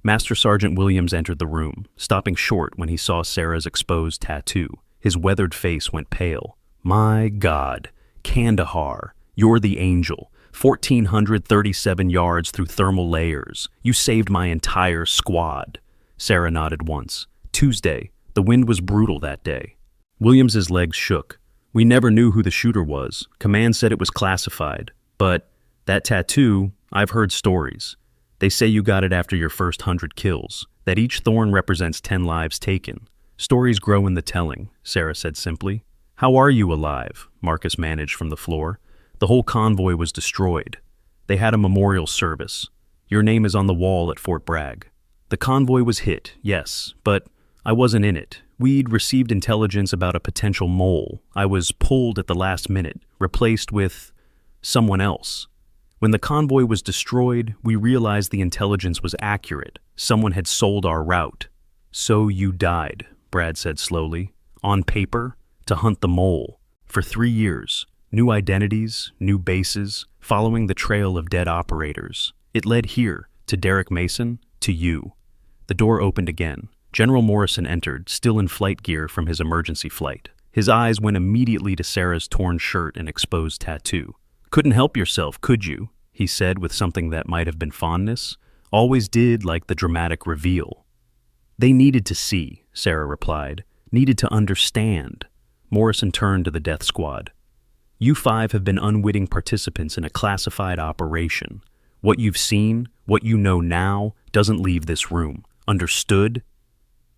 Master Sergeant Williams entered the room, stopping short when he saw Sarah's exposed tattoo. His weathered face went pale. My God, Kandahar, you're the angel. 1,437 yards through thermal layers. You saved my entire squad. Sarah nodded once. Tuesday. The wind was brutal that day. Williams's legs shook. We never knew who the shooter was. Command said it was classified. But that tattoo, I've heard stories. They say you got it after your first 100 kills, that each thorn represents 10 lives taken. Stories grow in the telling, Sarah said simply. How are you alive? Marcus managed from the floor. The whole convoy was destroyed. They had a memorial service. Your name is on the wall at Fort Bragg. The convoy was hit, yes, but I wasn't in it. We'd received intelligence about a potential mole. I was pulled at the last minute, replaced with someone else. When the convoy was destroyed, we realized the intelligence was accurate. Someone had sold our route. So you died, Brad said slowly. On paper, to hunt the mole. For 3 years. New identities, new bases, following the trail of dead operators. It led here, to Derek Mason, to you. The door opened again. General Morrison entered, still in flight gear from his emergency flight. His eyes went immediately to Sarah's torn shirt and exposed tattoo. Couldn't help yourself, could you? He said with something that might have been fondness. Always did like the dramatic reveal. They needed to see, Sarah replied. Needed to understand. Morrison turned to the death squad. You 5 have been unwitting participants in a classified operation. What you've seen, what you know now, doesn't leave this room. Understood?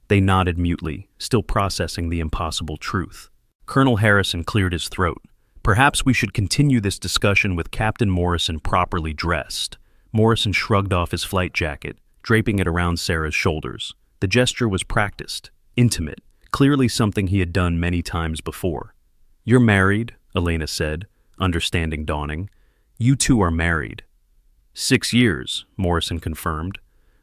They nodded mutely, still processing the impossible truth. Colonel Harrison cleared his throat. Perhaps we should continue this discussion with Captain Morrison properly dressed. Morrison shrugged off his flight jacket, draping it around Sarah's shoulders. The gesture was practiced, intimate, clearly something he had done many times before. You're married, Elena said, understanding dawning. You two are married. 6 years, Morrison confirmed,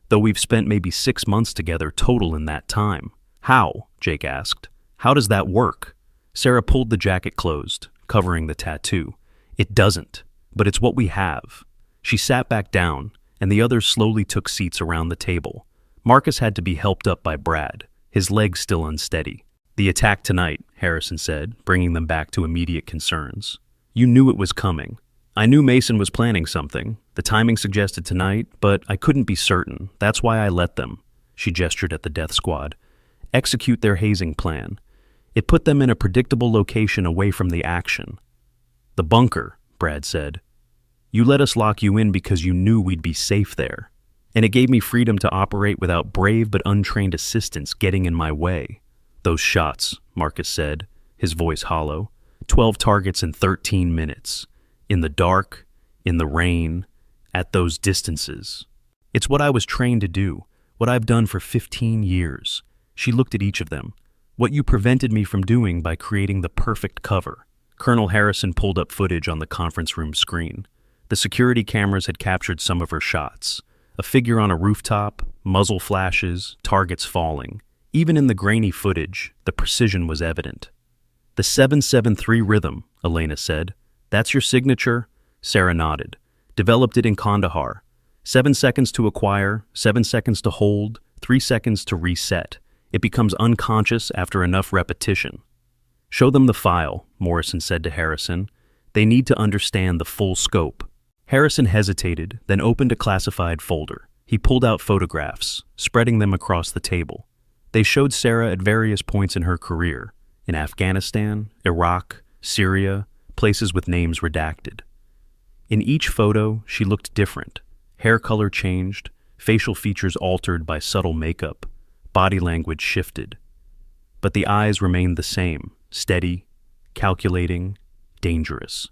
though we've spent maybe 6 months together total in that time. How? Jake asked. How does that work? Sarah pulled the jacket closed, covering the tattoo. It doesn't, but it's what we have. She sat back down, and the others slowly took seats around the table. Marcus had to be helped up by Brad, his legs still unsteady. The attack tonight, Harrison said, bringing them back to immediate concerns. You knew it was coming. I knew Mason was planning something. The timing suggested tonight, but I couldn't be certain. That's why I let them, she gestured at the death squad, execute their hazing plan. It put them in a predictable location away from the action. The bunker, Brad said. You let us lock you in because you knew we'd be safe there. And it gave me freedom to operate without brave but untrained assistants getting in my way. Those shots, Marcus said, his voice hollow. 12 targets in 13 minutes. In the dark, in the rain, at those distances. It's what I was trained to do, what I've done for 15 years. She looked at each of them. What you prevented me from doing by creating the perfect cover. Colonel Harrison pulled up footage on the conference room screen. The security cameras had captured some of her shots. A figure on a rooftop, muzzle flashes, targets falling. Even in the grainy footage, the precision was evident. The 7-7-3 rhythm, Elena said. That's your signature? Sarah nodded. Developed it in Kandahar. 7 seconds to acquire, 7 seconds to hold, 3 seconds to reset. It becomes unconscious after enough repetition. Show them the file, Morrison said to Harrison. They need to understand the full scope. Harrison hesitated, then opened a classified folder. He pulled out photographs, spreading them across the table. They showed Sarah at various points in her career, in Afghanistan, Iraq, Syria, places with names redacted. In each photo, she looked different. Hair color changed, facial features altered by subtle makeup, body language shifted. But the eyes remained the same, steady, calculating, dangerous.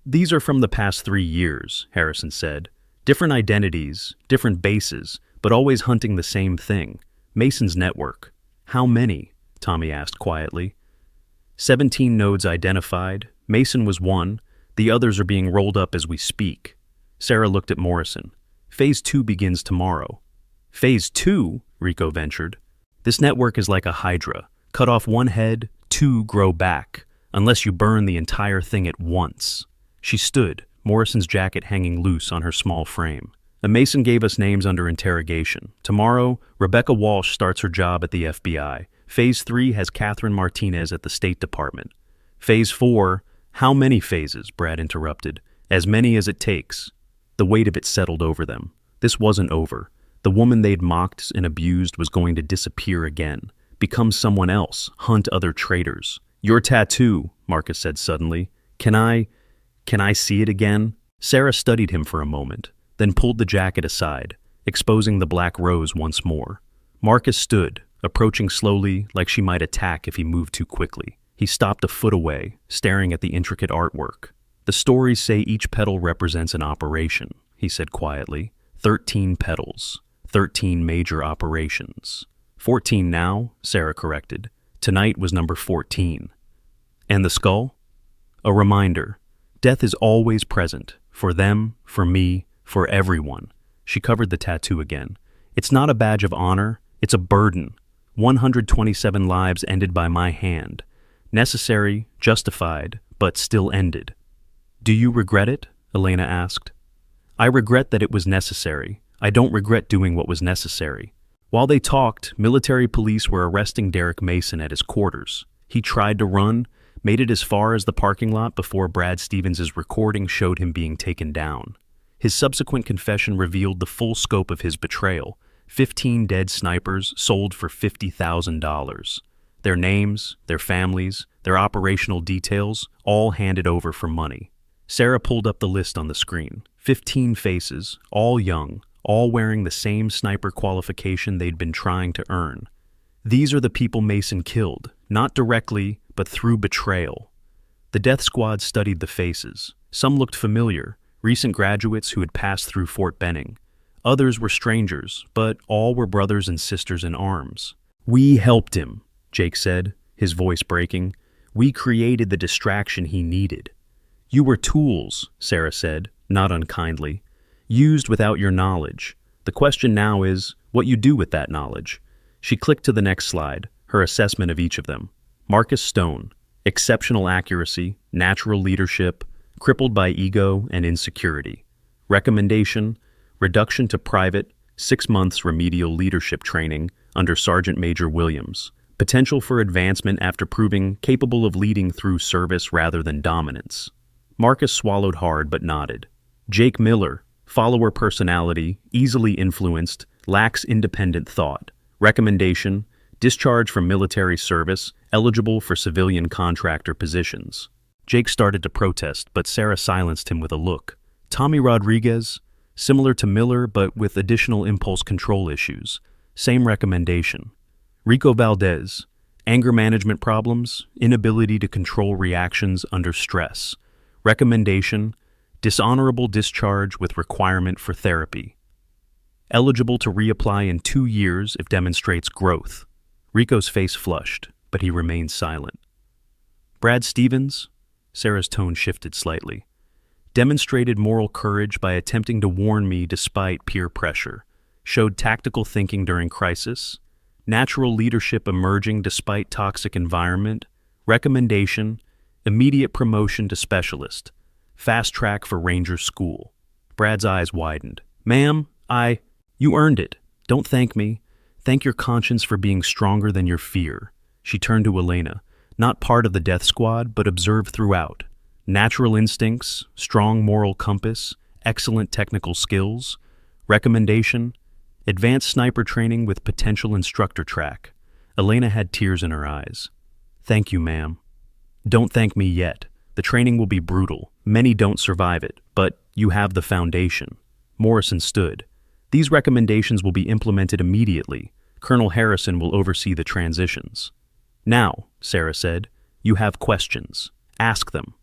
These are from the past 3 years, Harrison said. Different identities, different bases, but always hunting the same thing. Mason's network. How many? Tommy asked quietly. 17 nodes identified. Mason was one. The others are being rolled up as we speak. Sarah looked at Morrison. Phase 2 begins tomorrow. Phase 2? Rico ventured. This network is like a hydra. Cut off one head, 2 grow back, unless you burn the entire thing at once. She stood, Morrison's jacket hanging loose on her small frame. A Mason gave us names under interrogation. Tomorrow, Rebecca Walsh starts her job at the FBI. Phase 3 has Catherine Martinez at the State Department. Phase 4, how many phases? Brad interrupted. As many as it takes. The weight of it settled over them. This wasn't over. The woman they'd mocked and abused was going to disappear again, become someone else, hunt other traitors. Your tattoo, Marcus said suddenly. Can I see it again? Sarah studied him for a moment, then pulled the jacket aside, exposing the black rose once more. Marcus stood, approaching slowly like she might attack if he moved too quickly. He stopped a foot away, staring at the intricate artwork. The stories say each petal represents an operation, he said quietly. 13 petals, 13 major operations. 14 now, Sarah corrected. Tonight was number 14. And the skull? A reminder. Death is always present, for them, for me, for everyone. She covered the tattoo again. It's not a badge of honor, it's a burden. 127 lives ended by my hand. Necessary, justified, but still ended. Do you regret it? Elena asked. I regret that it was necessary. I don't regret doing what was necessary. While they talked, military police were arresting Derek Mason at his quarters. He tried to run, made it as far as the parking lot before Brad Stevens' recording showed him being taken down. His subsequent confession revealed the full scope of his betrayal. 15 dead snipers sold for $50,000. Their names, their families, their operational details, all handed over for money. Sarah pulled up the list on the screen. 15 faces, all young, all wearing the same sniper qualification they'd been trying to earn. These are the people Mason killed, not directly, but through betrayal. The death squad studied the faces. Some looked familiar, recent graduates who had passed through Fort Benning. Others were strangers, but all were brothers and sisters in arms. We helped him, Jake said, his voice breaking. We created the distraction he needed. You were tools, Sarah said, not unkindly. Used without your knowledge. The question now is, what you do with that knowledge. She clicked to the next slide, her assessment of each of them. Marcus Stone, exceptional accuracy, natural leadership, crippled by ego and insecurity. Recommendation, reduction to private, 6 months remedial leadership training under Sergeant Major Williams. Potential for advancement after proving capable of leading through service rather than dominance. Marcus swallowed hard but nodded. Jake Miller, follower personality, easily influenced, lacks independent thought. Recommendation, discharge from military service, eligible for civilian contractor positions. Jake started to protest, but Sarah silenced him with a look. Tommy Rodriguez, similar to Miller but with additional impulse control issues. Same recommendation. Rico Valdez, anger management problems, inability to control reactions under stress. Recommendation, dishonorable discharge with requirement for therapy. Eligible to reapply in 2 years if demonstrates growth. Rico's face flushed, but he remained silent. Brad Stevens, Sarah's tone shifted slightly, demonstrated moral courage by attempting to warn me despite peer pressure, showed tactical thinking during crisis, natural leadership emerging despite toxic environment, recommendation, immediate promotion to specialist, fast track for Ranger School. Brad's eyes widened. Ma'am, you earned it. Don't thank me. Thank your conscience for being stronger than your fear. She turned to Elena, not part of the death squad, but observed throughout. Natural instincts, strong moral compass, excellent technical skills. Recommendation, advanced sniper training with potential instructor track. Elena had tears in her eyes. Thank you, ma'am. Don't thank me yet. The training will be brutal. Many don't survive it, but you have the foundation. Morrison stood. These recommendations will be implemented immediately. Colonel Harrison will oversee the transitions. Now, Sarah said, you have questions. Ask them.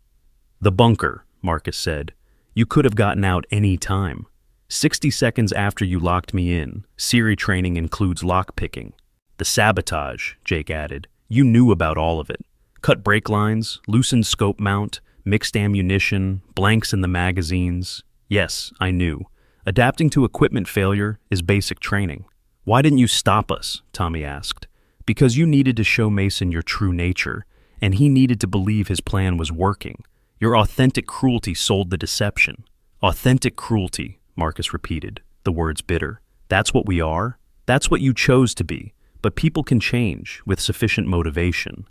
The bunker, Marcus said. You could have gotten out any time. 60 seconds after you locked me in. Siri training includes lockpicking. The sabotage, Jake added. You knew about all of it. Cut brake lines, loosened scope mount, mixed ammunition, blanks in the magazines. Yes, I knew. Adapting to equipment failure is basic training. Why didn't you stop us? Tommy asked. Because you needed to show Mason your true nature, and he needed to believe his plan was working. Your authentic cruelty sold the deception. Authentic cruelty, Marcus repeated. the words bitter. That's what we are. That's what you chose to be. But people can change with sufficient motivation.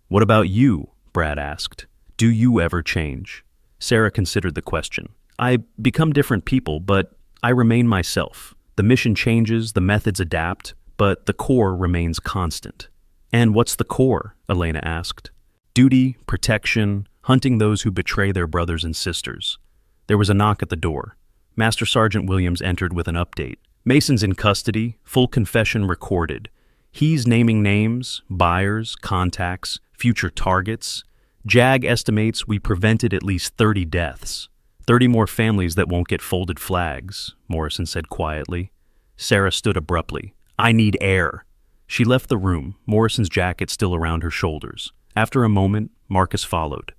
What about you? Brad asked. Do you ever change? Sarah considered the question. I become different people, but I remain myself. The mission changes, the methods adapt, but the core remains constant. And what's the core? Elena asked. Duty, protection, hunting those who betray their brothers and sisters. There was a knock at the door. Master Sergeant Williams entered with an update. Mason's in custody, full confession recorded. He's naming names, buyers, contacts, future targets. JAG estimates we prevented at least 30 deaths. 30 more families that won't get folded flags, Morrison said quietly. Sarah stood abruptly. I need air. She left the room, Morrison's jacket still around her shoulders. After a moment, Marcus followed.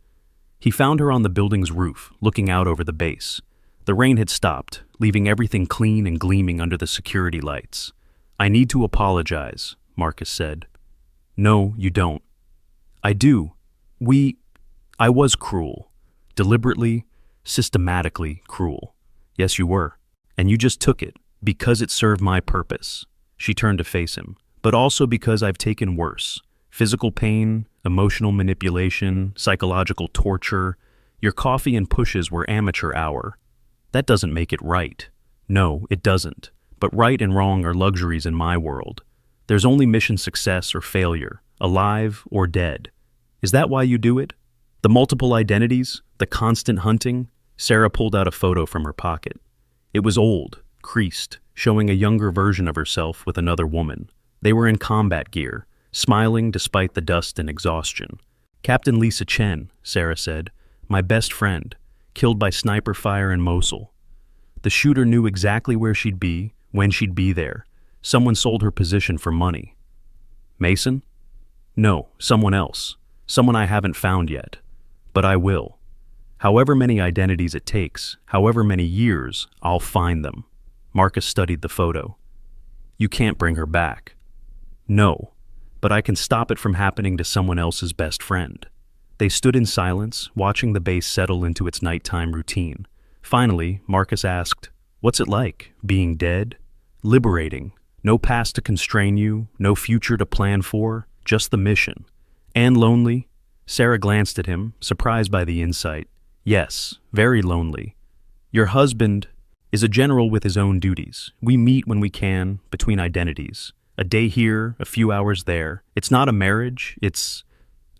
He found her on the building's roof, looking out over the base. The rain had stopped, leaving everything clean and gleaming under the security lights. I need to apologize, Marcus said. No, you don't. I do. I was cruel. Deliberately, systematically cruel. Yes, you were. And you just took it, because it served my purpose. She turned to face him. But also because I've taken worse. Physical pain, emotional manipulation, psychological torture. Your coffee and pushes were amateur hour. That doesn't make it right. No, it doesn't. But right and wrong are luxuries in my world. There's only mission success or failure, alive or dead. Is that why you do it? The multiple identities, the constant hunting? Sarah pulled out a photo from her pocket. It was old, creased, showing a younger version of herself with another woman. They were in combat gear, smiling despite the dust and exhaustion. Captain Lisa Chen, Sarah said, my best friend, killed by sniper fire in Mosul. The shooter knew exactly where she'd be, when she'd be there. Someone sold her position for money. Mason? No, someone else. Someone I haven't found yet. But I will. However many identities it takes, however many years, I'll find them. Marcus studied the photo. You can't bring her back. No, but I can stop it from happening to someone else's best friend. They stood in silence, watching the base settle into its nighttime routine. Finally, Marcus asked, what's it like, being dead? Liberating. No past to constrain you, no future to plan for, just the mission. And lonely? Sarah glanced at him, surprised by the insight. Yes, very lonely. Your husband is a general with his own duties. We meet when we can, between identities. A day here, a few hours there. It's not a marriage, it's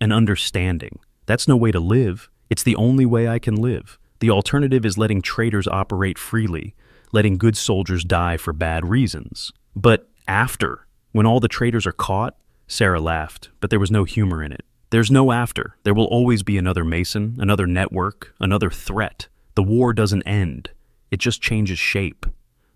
an understanding. That's no way to live. It's the only way I can live. The alternative is letting traitors operate freely, letting good soldiers die for bad reasons. But after, when all the traitors are caught? Sarah laughed, but there was no humor in it. There's no after. There will always be another Mason, another network, another threat. The war doesn't end. It just changes shape.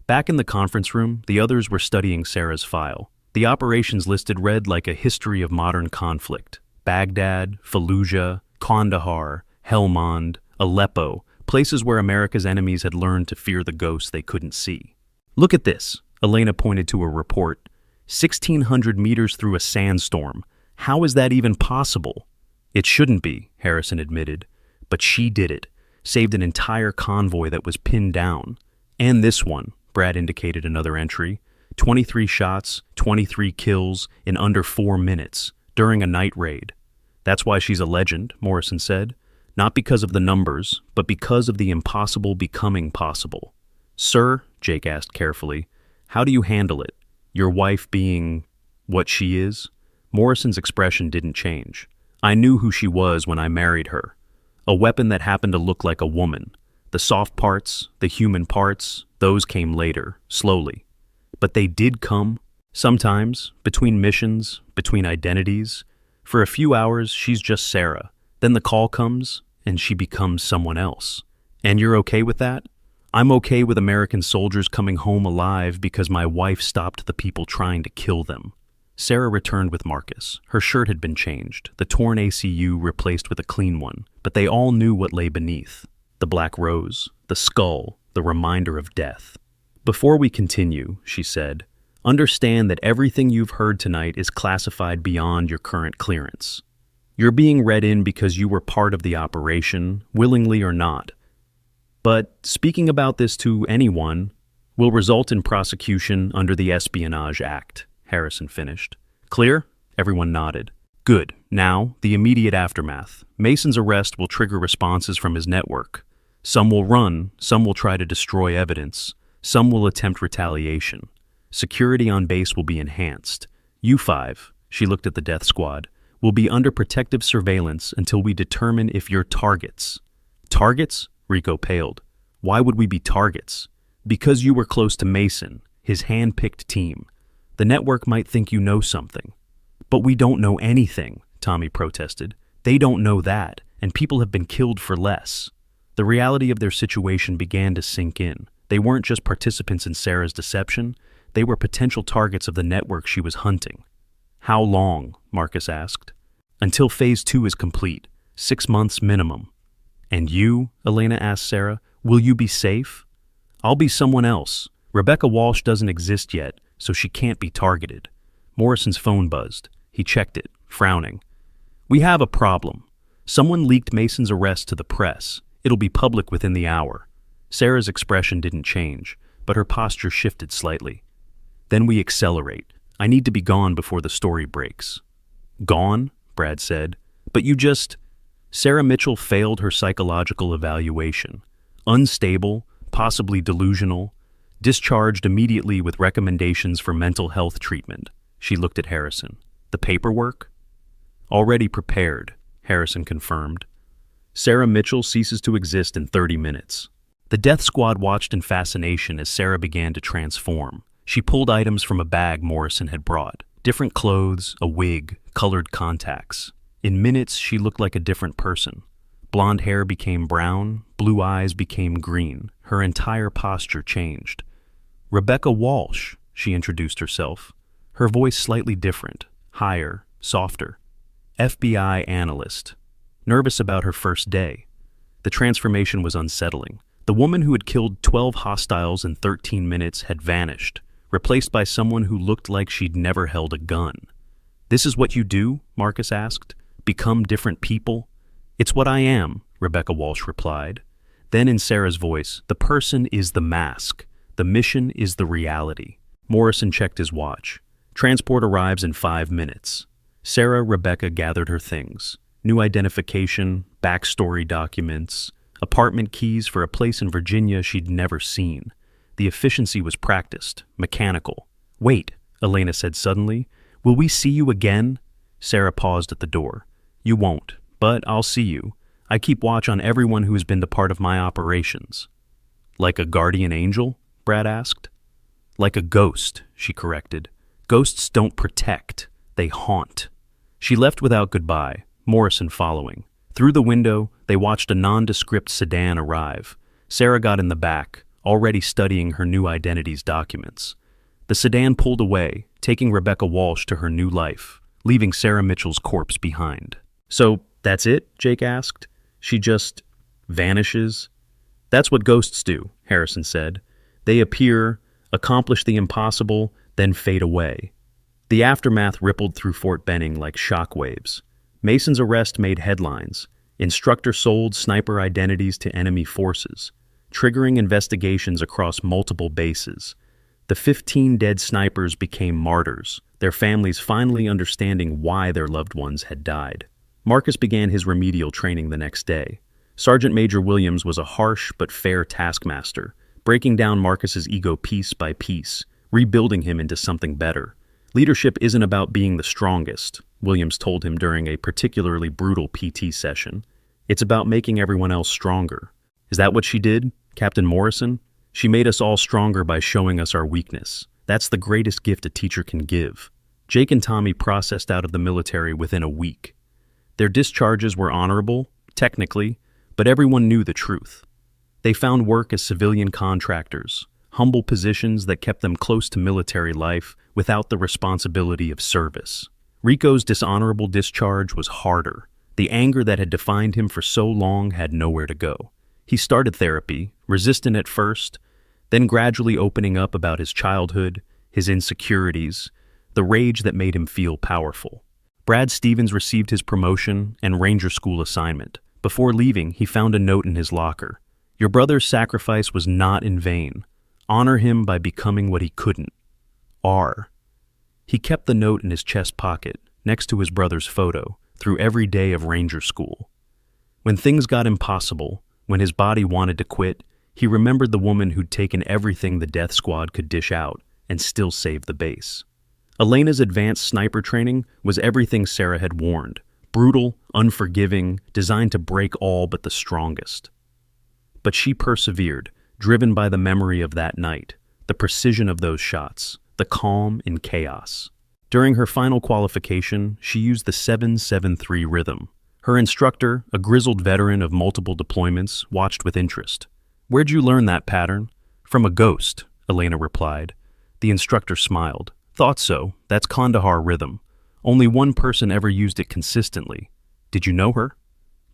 Back in the conference room, the others were studying Sarah's file. The operations listed read like a history of modern conflict. Baghdad, Fallujah, Kandahar, Helmand, Aleppo, places where America's enemies had learned to fear the ghosts they couldn't see. Look at this, Elena pointed to a report. 1,600 meters through a sandstorm. How is that even possible? It shouldn't be, Harrison admitted. But she did it. Saved an entire convoy that was pinned down. And this one, Brad indicated another entry. 23 shots, 23 kills in under 4 minutes during a night raid. That's why she's a legend, Morrison said. Not because of the numbers, but because of the impossible becoming possible. Sir, Jake asked carefully, how do you handle it? Your wife being what she is? Morrison's expression didn't change. I knew who she was when I married her. A weapon that happened to look like a woman. The soft parts, the human parts, those came later, slowly. But they did come. Sometimes, between missions, between identities. For a few hours, she's just Sarah. Then the call comes, and she becomes someone else. And you're okay with that? I'm okay with American soldiers coming home alive because my wife stopped the people trying to kill them. Sarah returned with Marcus. Her shirt had been changed, the torn ACU replaced with a clean one, but they all knew what lay beneath. The black rose, the skull, the reminder of death. Before we continue, she said, understand that everything you've heard tonight is classified beyond your current clearance. You're being read in because you were part of the operation, willingly or not. But speaking about this to anyone, will result in prosecution under the Espionage Act, Harrison finished. Clear? Everyone nodded. Good. Now, the immediate aftermath. Mason's arrest will trigger responses from his network. Some will run, some will try to destroy evidence, some will attempt retaliation. Security on base will be enhanced. You five, she looked at the death squad, will be under protective surveillance until we determine if you're targets. Targets? Rico paled. Why would we be targets? Because you were close to Mason, his hand-picked team. The network might think you know something. But we don't know anything, Tommy protested. They don't know that, and people have been killed for less. The reality of their situation began to sink in. They weren't just participants in Sarah's deception, they were potential targets of the network she was hunting. How long? Marcus asked. Until Phase 2 is complete, 6 months minimum. And you, Elena asked Sarah, will you be safe? I'll be someone else. Rebecca Walsh doesn't exist yet, so she can't be targeted. Morrison's phone buzzed. He checked it, frowning. We have a problem. Someone leaked Mason's arrest to the press. It'll be public within the hour. Sarah's expression didn't change, but her posture shifted slightly. Then we accelerate. I need to be gone before the story breaks. Gone? Brad said. But you just... Sarah Mitchell failed her psychological evaluation. Unstable, possibly delusional, discharged immediately with recommendations for mental health treatment. She looked at Harrison. The paperwork? Already prepared, Harrison confirmed. Sarah Mitchell ceases to exist in 30 minutes. The death squad watched in fascination as Sarah began to transform. She pulled items from a bag Morrison had brought. Different clothes, a wig, colored contacts. In minutes, she looked like a different person. Blonde hair became brown, blue eyes became green. Her entire posture changed. Rebecca Walsh, she introduced herself. Her voice slightly different, higher, softer. FBI analyst. Nervous about her first day. The transformation was unsettling. The woman who had killed 12 hostiles in 13 minutes had vanished, replaced by someone who looked like she'd never held a gun. This is what you do? Marcus asked. Become different people? It's what I am, Rebecca Walsh replied. Then in Sarah's voice, the person is the mask. The mission is the reality. Morrison checked his watch. Transport arrives in 5 minutes. Rebecca gathered her things. New identification, backstory documents, apartment keys for a place in Virginia she'd never seen. The efficiency was practiced, mechanical. Wait, Elena said suddenly. Will we see you again? Sarah paused at the door. You won't, but I'll see you. I keep watch on everyone who has been the part of my operations. Like a guardian angel? Brad asked. Like a ghost, she corrected. Ghosts don't protect, they haunt. She left without goodbye, Morrison following. Through the window, they watched a nondescript sedan arrive. Sarah got in the back, already studying her new identity's documents. The sedan pulled away, taking Rebecca Walsh to her new life, leaving Sarah Mitchell's corpse behind. So, that's it? Jake asked. She just vanishes? That's what ghosts do, Harrison said. They appear, accomplish the impossible, then fade away. The aftermath rippled through Fort Benning like shockwaves. Mason's arrest made headlines. Instructor sold sniper identities to enemy forces, triggering investigations across multiple bases. The 15 dead snipers became martyrs, their families finally understanding why their loved ones had died. Marcus began his remedial training the next day. Sergeant Major Williams was a harsh but fair taskmaster, breaking down Marcus's ego piece by piece, rebuilding him into something better. Leadership isn't about being the strongest, Williams told him during a particularly brutal PT session. It's about making everyone else stronger. Is that what she did, Captain Morrison? She made us all stronger by showing us our weakness. That's the greatest gift a teacher can give. Jake and Tommy processed out of the military within a week. Their discharges were honorable, technically, but everyone knew the truth. They found work as civilian contractors, humble positions that kept them close to military life without the responsibility of service. Rico's dishonorable discharge was harder. The anger that had defined him for so long had nowhere to go. He started therapy, resistant at first, then gradually opening up about his childhood, his insecurities, the rage that made him feel powerful. Brad Stevens received his promotion and Ranger School assignment. Before leaving, he found a note in his locker. Your brother's sacrifice was not in vain. Honor him by becoming what he couldn't. R. He kept the note in his chest pocket, next to his brother's photo, through every day of Ranger School. When things got impossible, when his body wanted to quit, he remembered the woman who'd taken everything the death squad could dish out and still saved the base. Elena's advanced sniper training was everything Sarah had warned: brutal, unforgiving, designed to break all but the strongest. But she persevered, driven by the memory of that night, the precision of those shots, the calm in chaos. During her final qualification, she used the 7-7-3 rhythm. Her instructor, a grizzled veteran of multiple deployments, watched with interest. "Where'd you learn that pattern?" "From a ghost," Elena replied. The instructor smiled. "Thought so. That's Kandahar rhythm. Only one person ever used it consistently. Did you know her?"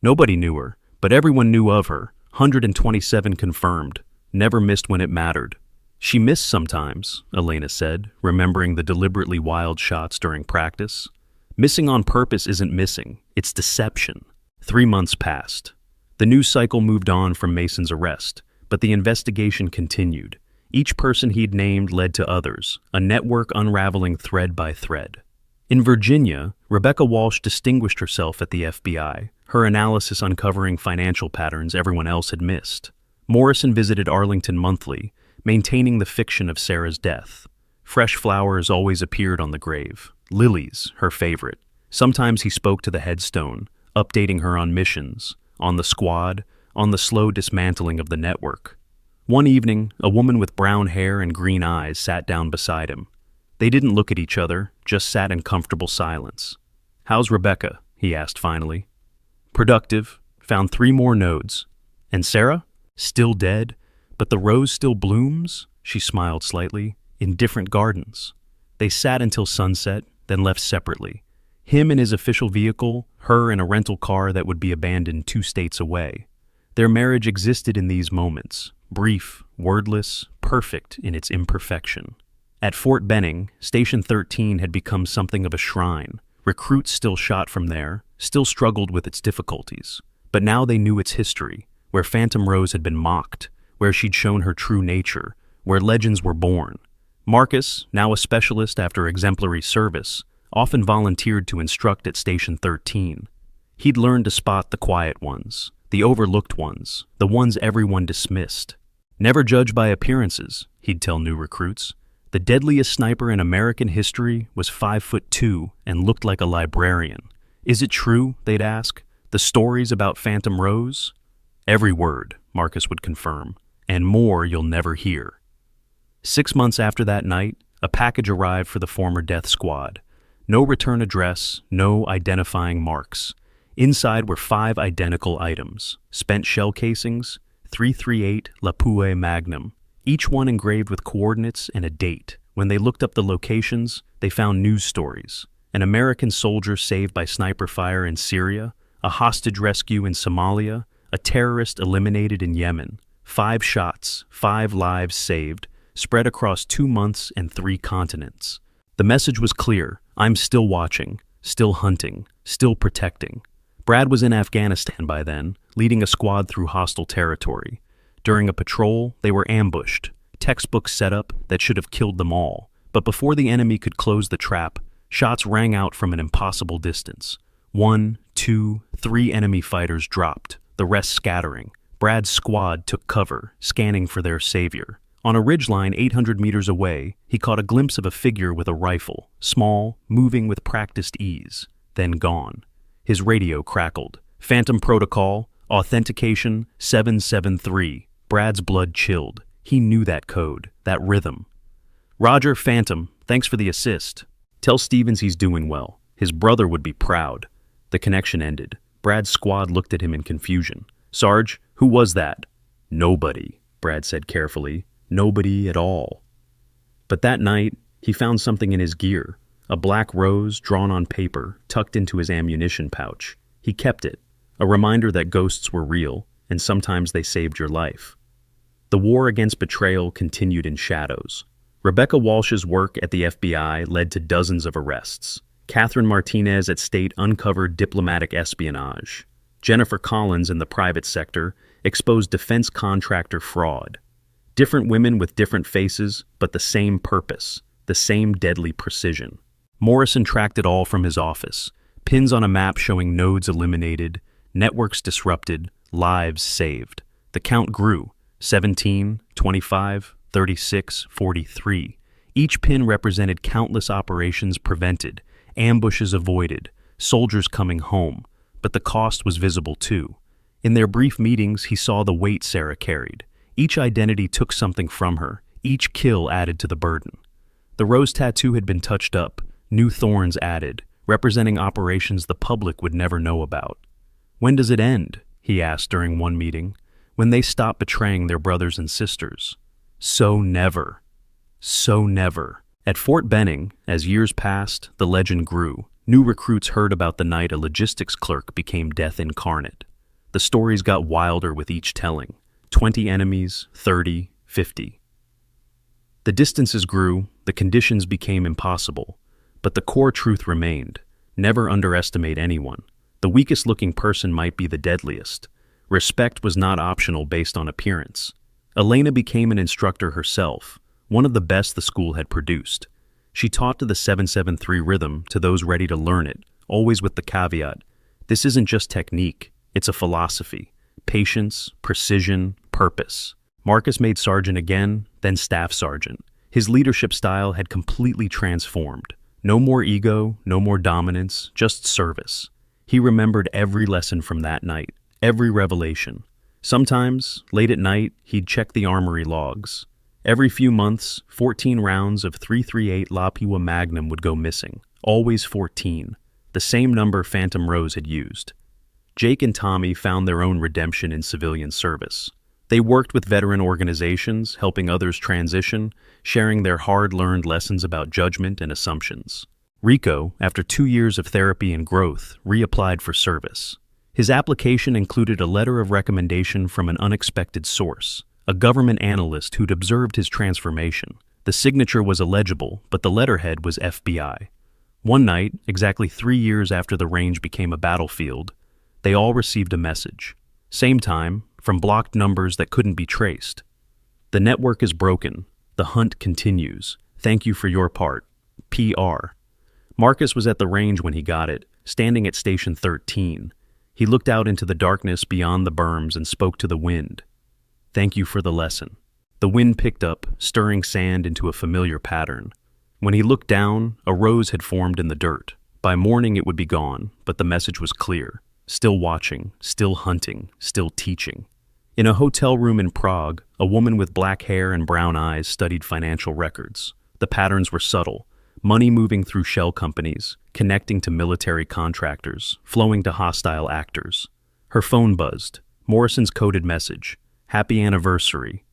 "Nobody knew her, but everyone knew of her. 127 confirmed. Never missed when it mattered." "She missed sometimes," Elena said, remembering the deliberately wild shots during practice. "Missing on purpose isn't missing, it's deception." 3 months passed. The news cycle moved on from Mason's arrest, but the investigation continued. Each person he'd named led to others, a network unraveling thread by thread. In Virginia, Rebecca Walsh distinguished herself at the FBI, her analysis uncovering financial patterns everyone else had missed. Morrison visited Arlington monthly, maintaining the fiction of Sarah's death. Fresh flowers always appeared on the grave, lilies, her favorite. Sometimes he spoke to the headstone, updating her on missions, on the squad, on the slow dismantling of the network. One evening, a woman with brown hair and green eyes sat down beside him. They didn't look at each other, just sat in comfortable silence. "How's Rebecca?" he asked finally. "Productive. Found 3 more nodes." "And Sarah?" "Still dead, but the rose still blooms," she smiled slightly, "in different gardens." They sat until sunset, then left separately. Him in his official vehicle, her in a rental car that would be abandoned 2 states away. Their marriage existed in these moments, brief, wordless, perfect in its imperfection. At Fort Benning, Station 13 had become something of a shrine. Recruits still shot from there, still struggled with its difficulties. But now they knew its history, where Phantom Rose had been mocked, where she'd shown her true nature, where legends were born. Marcus, now a specialist after exemplary service, often volunteered to instruct at Station 13. He'd learned to spot the quiet ones, the overlooked ones, the ones everyone dismissed. "Never judge by appearances," he'd tell new recruits. The deadliest sniper in American history was 5'2" and looked like a librarian. "Is it true?" they'd ask. "The stories about Phantom Rose?" "Every word," Marcus would confirm, "and more you'll never hear." 6 months after that night, a package arrived for the former death squad. No return address, no identifying marks. Inside were 5 identical items: spent shell casings, .338 Lapue Magnum, each one engraved with coordinates and a date. When they looked up the locations, they found news stories. An American soldier saved by sniper fire in Syria, a hostage rescue in Somalia, a terrorist eliminated in Yemen. 5 shots, 5 lives saved, spread across 2 months and 3 continents. The message was clear: I'm still watching, still hunting, still protecting. Brad was in Afghanistan by then, leading a squad through hostile territory. During a patrol, they were ambushed, textbook setup that should have killed them all. But before the enemy could close the trap, shots rang out from an impossible distance. 1, 2, 3 enemy fighters dropped, the rest scattering. Brad's squad took cover, scanning for their savior. On a ridgeline 800 meters away, he caught a glimpse of a figure with a rifle, small, moving with practiced ease, then gone. His radio crackled. Phantom Protocol, Authentication 773. Brad's blood chilled. He knew that code, that rhythm. "Roger, Phantom, thanks for the assist. Tell Stevens he's doing well. His brother would be proud." The connection ended. Brad's squad looked at him in confusion. "Sarge, who was that?" "Nobody," Brad said carefully. "Nobody at all." But that night, he found something in his gear. A black rose drawn on paper, tucked into his ammunition pouch. He kept it, a reminder that ghosts were real, and sometimes they saved your life. The war against betrayal continued in shadows. Rebecca Walsh's work at the FBI led to dozens of arrests. Catherine Martinez at State uncovered diplomatic espionage. Jennifer Collins in the private sector exposed defense contractor fraud. Different women with different faces, but the same purpose, the same deadly precision. Morrison tracked it all from his office. Pins on a map showing nodes eliminated, networks disrupted, lives saved. The count grew: 17, 25, 36, 43. Each pin represented countless operations prevented, ambushes avoided, soldiers coming home. But the cost was visible too. In their brief meetings, he saw the weight Sarah carried. Each identity took something from her. Each kill added to the burden. The rose tattoo had been touched up, new thorns added, representing operations the public would never know about. "When does it end?" he asked during one meeting. "When they stop betraying their brothers and sisters." So never. So never. At Fort Benning, as years passed, the legend grew. New recruits heard about the night a logistics clerk became death incarnate. The stories got wilder with each telling. 20 enemies, 30, 50. The distances grew, the conditions became impossible. But the core truth remained: never underestimate anyone. The weakest-looking person might be the deadliest. Respect was not optional based on appearance. Elena became an instructor herself, one of the best the school had produced. She taught to the 773 rhythm to those ready to learn it, always with the caveat: this isn't just technique, it's a philosophy. Patience, precision, purpose. Marcus made sergeant again, then staff sergeant. His leadership style had completely transformed. No more ego, no more dominance, just service. He remembered every lesson from that night, every revelation. Sometimes, late at night, he'd check the armory logs. Every few months, 14 rounds of 338 Lapua Magnum would go missing, always 14, the same number Phantom Rose had used. Jake and Tommy found their own redemption in civilian service. They worked with veteran organizations, helping others transition, sharing their hard-learned lessons about judgment and assumptions. Rico, after 2 years of therapy and growth, reapplied for service. His application included a letter of recommendation from an unexpected source, a government analyst who'd observed his transformation. The signature was illegible, but the letterhead was FBI. One night, exactly 3 years after the range became a battlefield, they all received a message. Same time, from blocked numbers that couldn't be traced. "The network is broken. The hunt continues. Thank you for your part. PR." Marcus was at the range when he got it, standing at Station 13. He looked out into the darkness beyond the berms and spoke to the wind. "Thank you for the lesson." The wind picked up, stirring sand into a familiar pattern. When he looked down, a rose had formed in the dirt. By morning it would be gone, but the message was clear. Still watching, still hunting, still teaching. In a hotel room in Prague, a woman with black hair and brown eyes studied financial records. The patterns were subtle: money moving through shell companies, connecting to military contractors, flowing to hostile actors. Her phone buzzed. Morrison's coded message: "Happy anniversary.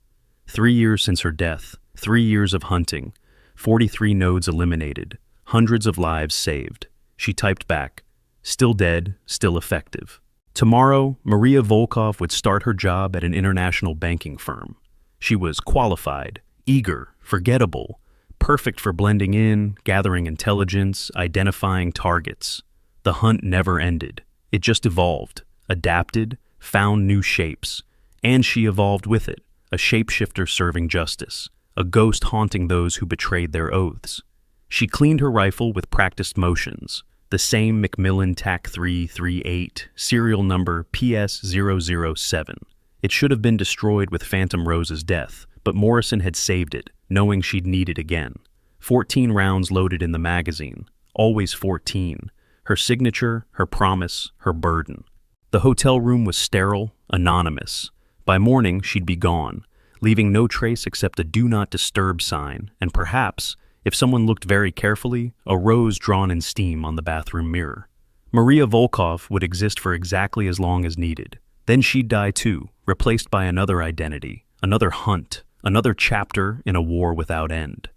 3 years since her death, 3 years of hunting, 43 nodes eliminated, hundreds of lives saved." She typed back: "Still dead, still effective." Tomorrow, Maria Volkov would start her job at an international banking firm. She was qualified, eager, forgettable, perfect for blending in, gathering intelligence, identifying targets. The hunt never ended. It just evolved, adapted, found new shapes. And she evolved with it, a shapeshifter serving justice, a ghost haunting those who betrayed their oaths. She cleaned her rifle with practiced motions, the same Macmillan TAC 338, serial number PS007. It should have been destroyed with Phantom Rose's death, but Morrison had saved it, knowing she'd need it again. 14 rounds loaded in the magazine, always 14. Her signature, her promise, her burden. The hotel room was sterile, anonymous. By morning, she'd be gone, leaving no trace except a "Do Not Disturb" sign, and perhaps, if someone looked very carefully, a rose drawn in steam on the bathroom mirror. Maria Volkov would exist for exactly as long as needed. Then she'd die too, replaced by another identity, another hunt, another chapter in a war without end.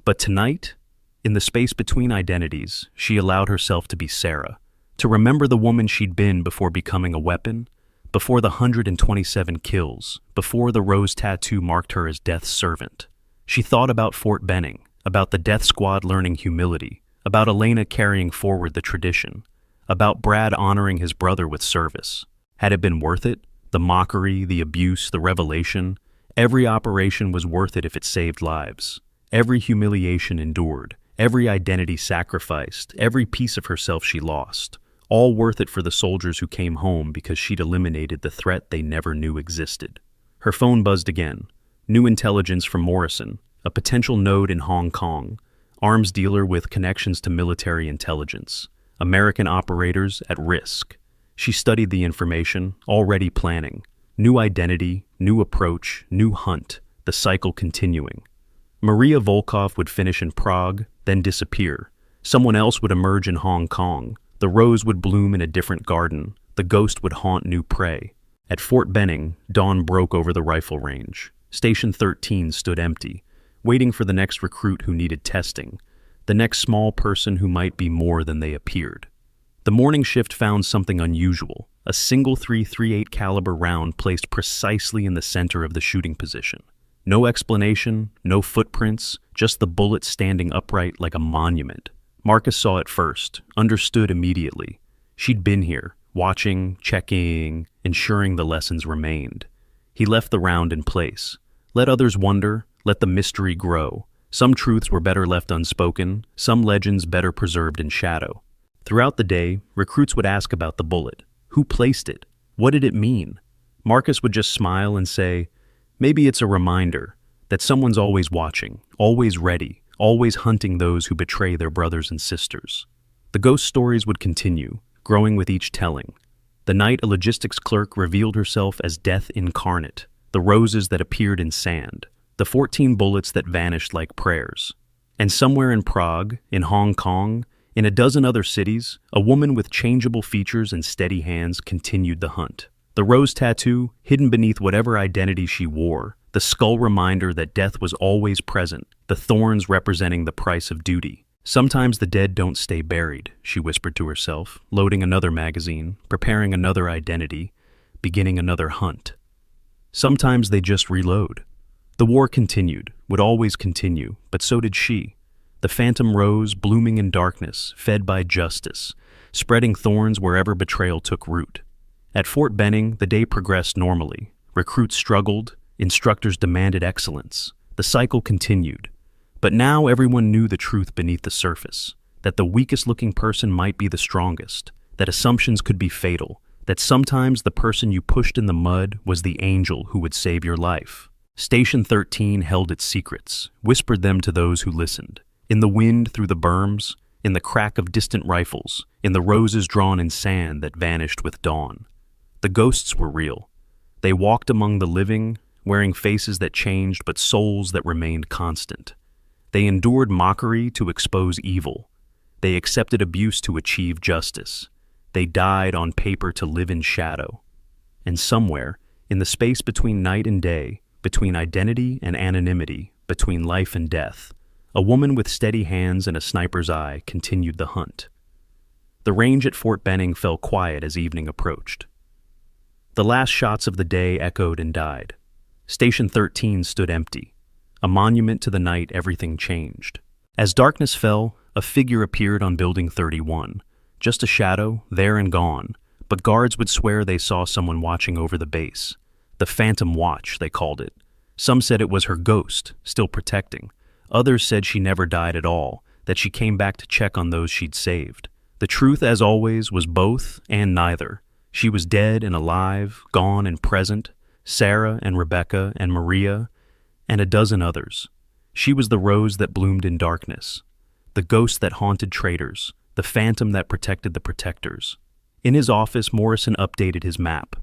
But tonight, in the space between identities, she allowed herself to be Sarah, to remember the woman she'd been before becoming a weapon, before the 127 kills, before the rose tattoo marked her as death's servant. She thought about Fort Benning, about the death squad learning humility, about Elena carrying forward the tradition, about Brad honoring his brother with service. Had it been worth it? The mockery, the abuse, the revelation, Every operation was worth it if it saved lives. Every humiliation endured, every identity sacrificed, every piece of herself she lost. All worth it for the soldiers who came home because she'd eliminated the threat they never knew existed. Her phone buzzed again. New intelligence from Morrison, a potential node in Hong Kong, arms dealer with connections to military intelligence. American operators at risk. She studied the information, already planning. New identity, new approach, new hunt, the cycle continuing. Maria Volkov would finish in Prague, then disappear. Someone else would emerge in Hong Kong. The rose would bloom in a different garden. The ghost would haunt new prey. At Fort Benning, dawn broke over the rifle range. Station 13 stood empty, waiting for the next recruit who needed testing, the next small person who might be more than they appeared. The morning shift found something unusual, a single .338 caliber round placed precisely in the center of the shooting position. No explanation, no footprints, just the bullet standing upright like a monument. Marcus saw it first, understood immediately. She'd been here, watching, checking, ensuring the lessons remained. He left the round in place. Let others wonder, let the mystery grow. Some truths were better left unspoken, some legends better preserved in shadow. Throughout the day, recruits would ask about the bullet. Who placed it? What did it mean? Marcus would just smile and say, maybe it's a reminder that someone's always watching, always ready, always hunting those who betray their brothers and sisters. The ghost stories would continue, growing with each telling. The night a logistics clerk revealed herself as death incarnate, the roses that appeared in sand, the 14 bullets that vanished like prayers. And somewhere in Prague, in Hong Kong, in a dozen other cities, a woman with changeable features and steady hands continued the hunt. The rose tattoo, hidden beneath whatever identity she wore, the skull reminder that death was always present, the thorns representing the price of duty. Sometimes the dead don't stay buried, she whispered to herself, loading another magazine, preparing another identity, beginning another hunt. Sometimes they just reload. The war continued, would always continue, but so did she. The phantom rose, blooming in darkness, fed by justice, spreading thorns wherever betrayal took root. At Fort Benning, the day progressed normally. Recruits struggled, instructors demanded excellence. The cycle continued. But now everyone knew the truth beneath the surface, that the weakest-looking person might be the strongest, that assumptions could be fatal, that sometimes the person you pushed in the mud was the angel who would save your life. Station 13 held its secrets, whispered them to those who listened. In the wind through the berms, in the crack of distant rifles, in the roses drawn in sand that vanished with dawn. The ghosts were real. They walked among the living, wearing faces that changed but souls that remained constant. They endured mockery to expose evil. They accepted abuse to achieve justice. They died on paper to live in shadow. And somewhere, in the space between night and day, between identity and anonymity, between life and death, a woman with steady hands and a sniper's eye continued the hunt. The range at Fort Benning fell quiet as evening approached. The last shots of the day echoed and died. Station 13 stood empty. A monument to the night everything changed. As darkness fell, a figure appeared on Building 31. Just a shadow, there and gone, but guards would swear they saw someone watching over the base. The Phantom Watch, they called it. Some said it was her ghost, still protecting. Others said she never died at all, that she came back to check on those she'd saved. The truth, as always, was both and neither. She was dead and alive, gone and present, Sarah and Rebecca and Maria, and a dozen others. She was the rose that bloomed in darkness, the ghost that haunted traitors, the phantom that protected the protectors. In his office, Morrison updated his map.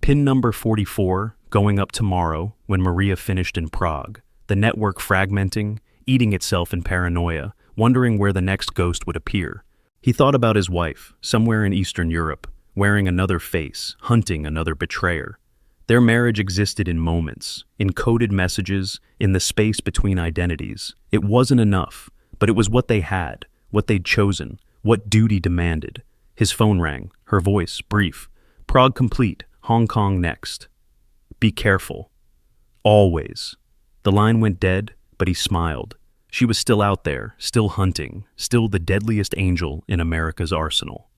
Pin number 44, going up tomorrow, when Maria finished in Prague, the network fragmenting, eating itself in paranoia, wondering where the next ghost would appear. He thought about his wife, somewhere in Eastern Europe, wearing another face, hunting another betrayer. Their marriage existed in moments, in coded messages, in the space between identities. It wasn't enough, but it was what they had, what they'd chosen, what duty demanded. His phone rang, her voice, brief. Prague complete, Hong Kong next. Be careful. Always. The line went dead, but he smiled. She was still out there, still hunting, still the deadliest angel in America's arsenal.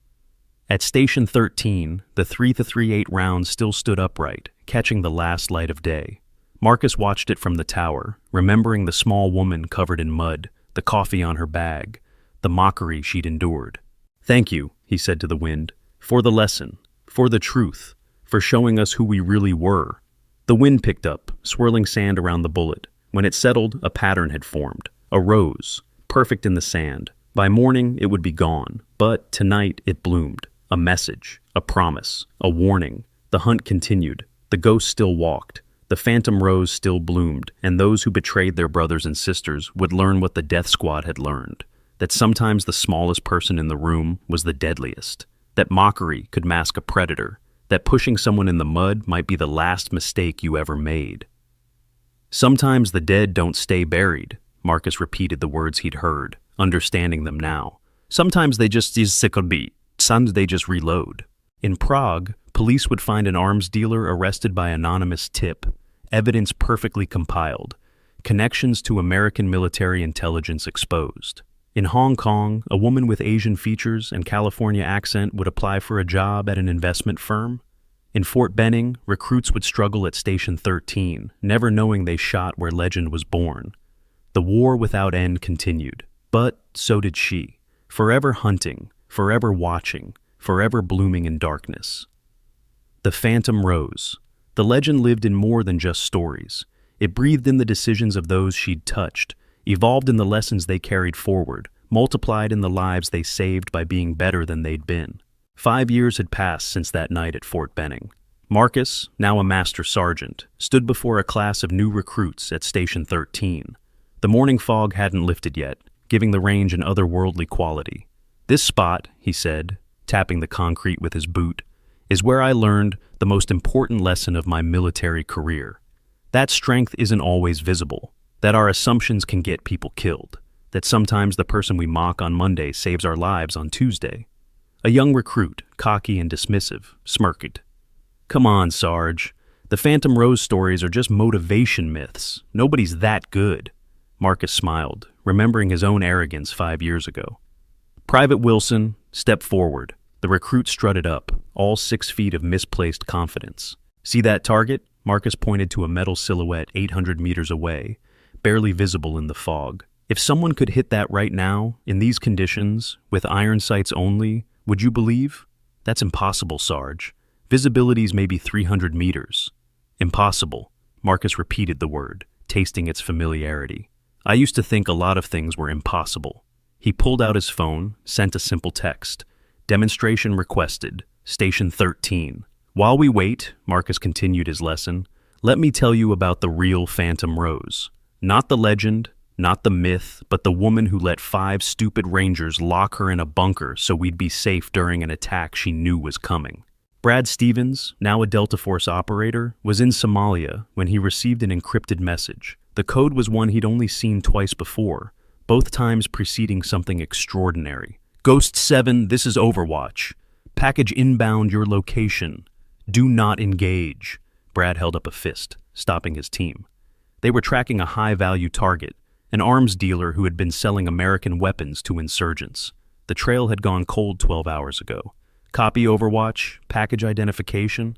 At Station 13, the .338 round still stood upright, catching the last light of day. Marcus watched it from the tower, remembering the small woman covered in mud, the coffee on her bag, the mockery she'd endured. "Thank you," he said to the wind, "for the lesson, for the truth, for showing us who we really were." The wind picked up, swirling sand around the bullet. When it settled, a pattern had formed, a rose, perfect in the sand. By morning, it would be gone, but tonight it bloomed. A message, a promise, a warning. The hunt continued. The ghost still walked. The phantom rose still bloomed, and those who betrayed their brothers and sisters would learn what the death squad had learned, that sometimes the smallest person in the room was the deadliest, that mockery could mask a predator, that pushing someone in the mud might be the last mistake you ever made. Sometimes the dead don't stay buried, Marcus repeated the words he'd heard, understanding them now. Sometimes they just sometimes they just reload. In Prague, police would find an arms dealer arrested by anonymous tip, evidence perfectly compiled, connections to American military intelligence exposed. In Hong Kong, a woman with Asian features and California accent would apply for a job at an investment firm. In Fort Benning, recruits would struggle at Station 13, never knowing they shot where legend was born. The war without end continued, but so did she, forever hunting, forever watching, forever blooming in darkness. The phantom rose. The legend lived in more than just stories. It breathed in the decisions of those she'd touched, evolved in the lessons they carried forward, multiplied in the lives they saved by being better than they'd been. 5 years had passed since that night at Fort Benning. Marcus, now a master sergeant, stood before a class of new recruits at Station 13. The morning fog hadn't lifted yet, giving the range an otherworldly quality. "This spot," he said, tapping the concrete with his boot, "is where I learned the most important lesson of my military career. That strength isn't always visible, that our assumptions can get people killed, that sometimes the person we mock on Monday saves our lives on Tuesday." A young recruit, cocky and dismissive, smirked. "Come on, Sarge. The Phantom Rose stories are just motivation myths. Nobody's that good." Marcus smiled, remembering his own arrogance 5 years ago. "Private Wilson, step forward." The recruit strutted up, all 6 feet of misplaced confidence. "See that target?" Marcus pointed to a metal silhouette 800 meters away, barely visible in the fog. "If someone could hit that right now, in these conditions, with iron sights only, would you believe? That's impossible, Sarge. Visibility's maybe 300 meters. Impossible." Marcus repeated the word, tasting its familiarity. "I used to think a lot of things were impossible." He pulled out his phone, sent a simple text. "Demonstration requested. Station 13. While we wait," Marcus continued his lesson, "let me tell you about the real Phantom Rose. Not the legend, not the myth, but the woman who let 5 stupid Rangers lock her in a bunker so we'd be safe during an attack she knew was coming." Brad Stevens, now a Delta Force operator, was in Somalia when he received an encrypted message. The code was one he'd only seen twice before, both times preceding something extraordinary. "Ghost 7, this is Overwatch. Package inbound your location. Do not engage." Brad held up a fist, stopping his team. They were tracking a high-value target, an arms dealer who had been selling American weapons to insurgents. The trail had gone cold 12 hours ago. "Copy Overwatch, package identification."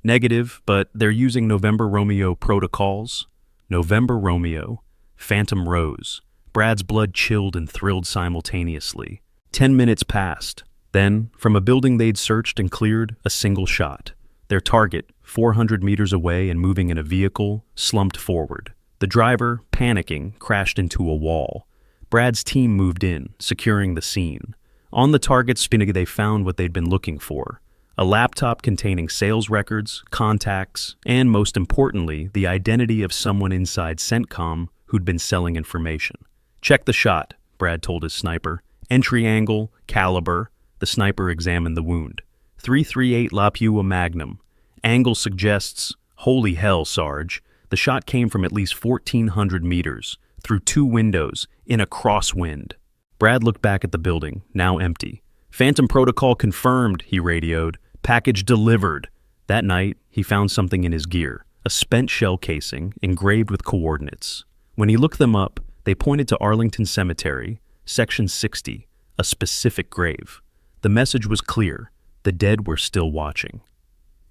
"Negative, but they're using November Romeo protocols." November Romeo, Phantom Rose. Brad's blood chilled and thrilled simultaneously. 10 minutes passed. Then, from a building they'd searched and cleared, a single shot. Their target, 400 meters away and moving in a vehicle, slumped forward. The driver, panicking, crashed into a wall. Brad's team moved in, securing the scene. On the target's spinning, they found what they'd been looking for: a laptop containing sales records, contacts, and, most importantly, the identity of someone inside CENTCOM who'd been selling information. "Check the shot," Brad told his sniper. "Entry angle, caliber." The sniper examined the wound. .338 Lapua Magnum. Angle suggests, holy hell, Sarge. The shot came from at least 1,400 meters, through 2 windows, in a crosswind. Brad looked back at the building, now empty. "Phantom protocol confirmed," he radioed. "Package delivered." That night, he found something in his gear, a spent shell casing engraved with coordinates. When he looked them up, they pointed to Arlington Cemetery, Section 60, a specific grave. The message was clear: the dead were still watching.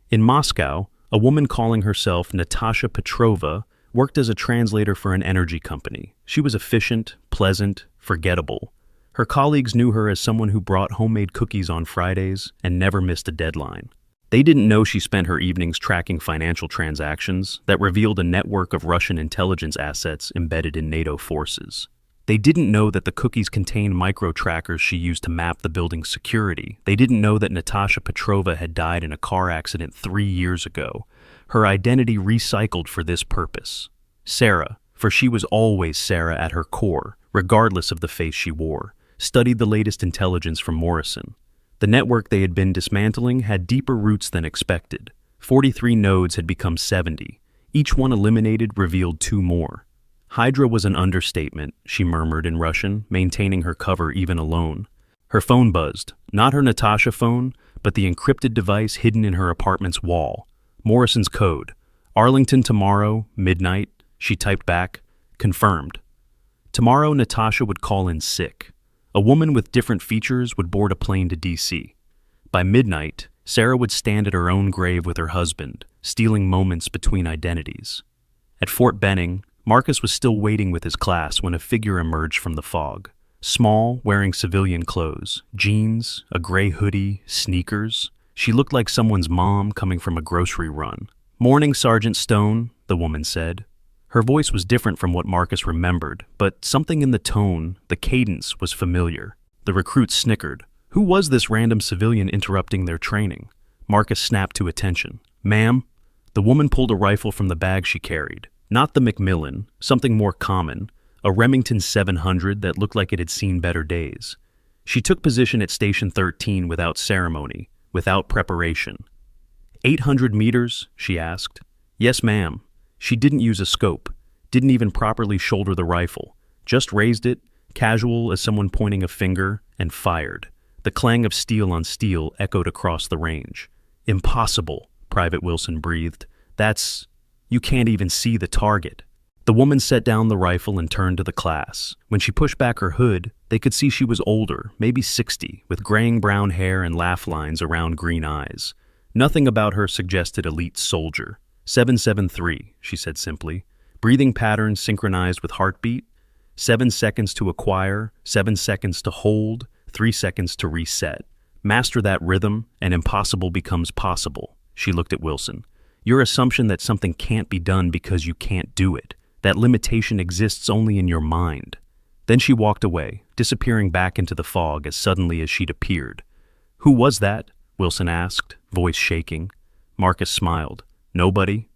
In Moscow, a woman calling herself Natasha Petrova worked as a translator for an energy company. She was efficient, pleasant, forgettable. Her colleagues knew her as someone who brought homemade cookies on Fridays and never missed a deadline. They didn't know she spent her evenings tracking financial transactions that revealed a network of Russian intelligence assets embedded in NATO forces. They didn't know that the cookies contained micro-trackers she used to map the building's security. They didn't know that Natasha Petrova had died in a car accident 3 years ago. Her identity recycled for this purpose. Sarah, for she was always Sarah at her core, regardless of the face she wore, studied the latest intelligence from Morrison. The network they had been dismantling had deeper roots than expected. 43 nodes had become 70. Each one eliminated revealed 2 more. Hydra was an understatement, she murmured in Russian, maintaining her cover even alone. Her phone buzzed, not her Natasha phone, but the encrypted device hidden in her apartment's wall. Morrison's code. Arlington tomorrow, midnight, she typed back. Confirmed. Tomorrow Natasha would call in sick. A woman with different features would board a plane to D.C. By midnight, Sarah would stand at her own grave with her husband, stealing moments between identities. At Fort Benning, Marcus was still waiting with his class when a figure emerged from the fog. Small, wearing civilian clothes, jeans, a gray hoodie, sneakers. She looked like someone's mom coming from a grocery run. "Morning, Sergeant Stone," the woman said. Her voice was different from what Marcus remembered, but something in the tone, the cadence, was familiar. The recruits snickered. Who was this random civilian interrupting their training? Marcus snapped to attention. "Ma'am?" The woman pulled a rifle from the bag she carried. Not the Macmillan, something more common, a Remington 700 that looked like it had seen better days. She took position at Station 13 without ceremony, without preparation. 800 meters, she asked. "Yes, ma'am." She didn't use a scope, didn't even properly shoulder the rifle, just raised it, casual as someone pointing a finger, and fired. The clang of steel on steel echoed across the range. "Impossible," Private Wilson breathed. You can't even see the target." The woman set down the rifle and turned to the class. When she pushed back her hood, they could see she was older, maybe 60, with graying brown hair and laugh lines around green eyes. Nothing about her suggested elite soldier. 773, she said simply. Breathing patterns synchronized with heartbeat. 7 seconds to acquire, 7 seconds to hold, 3 seconds to reset. Master that rhythm, and impossible becomes possible. She looked at Wilson. Your assumption that something can't be done because you can't do it. That limitation exists only in your mind. Then she walked away, disappearing back into the fog as suddenly as she'd appeared. Who was that? Wilson asked, voice shaking. Marcus smiled. Nobody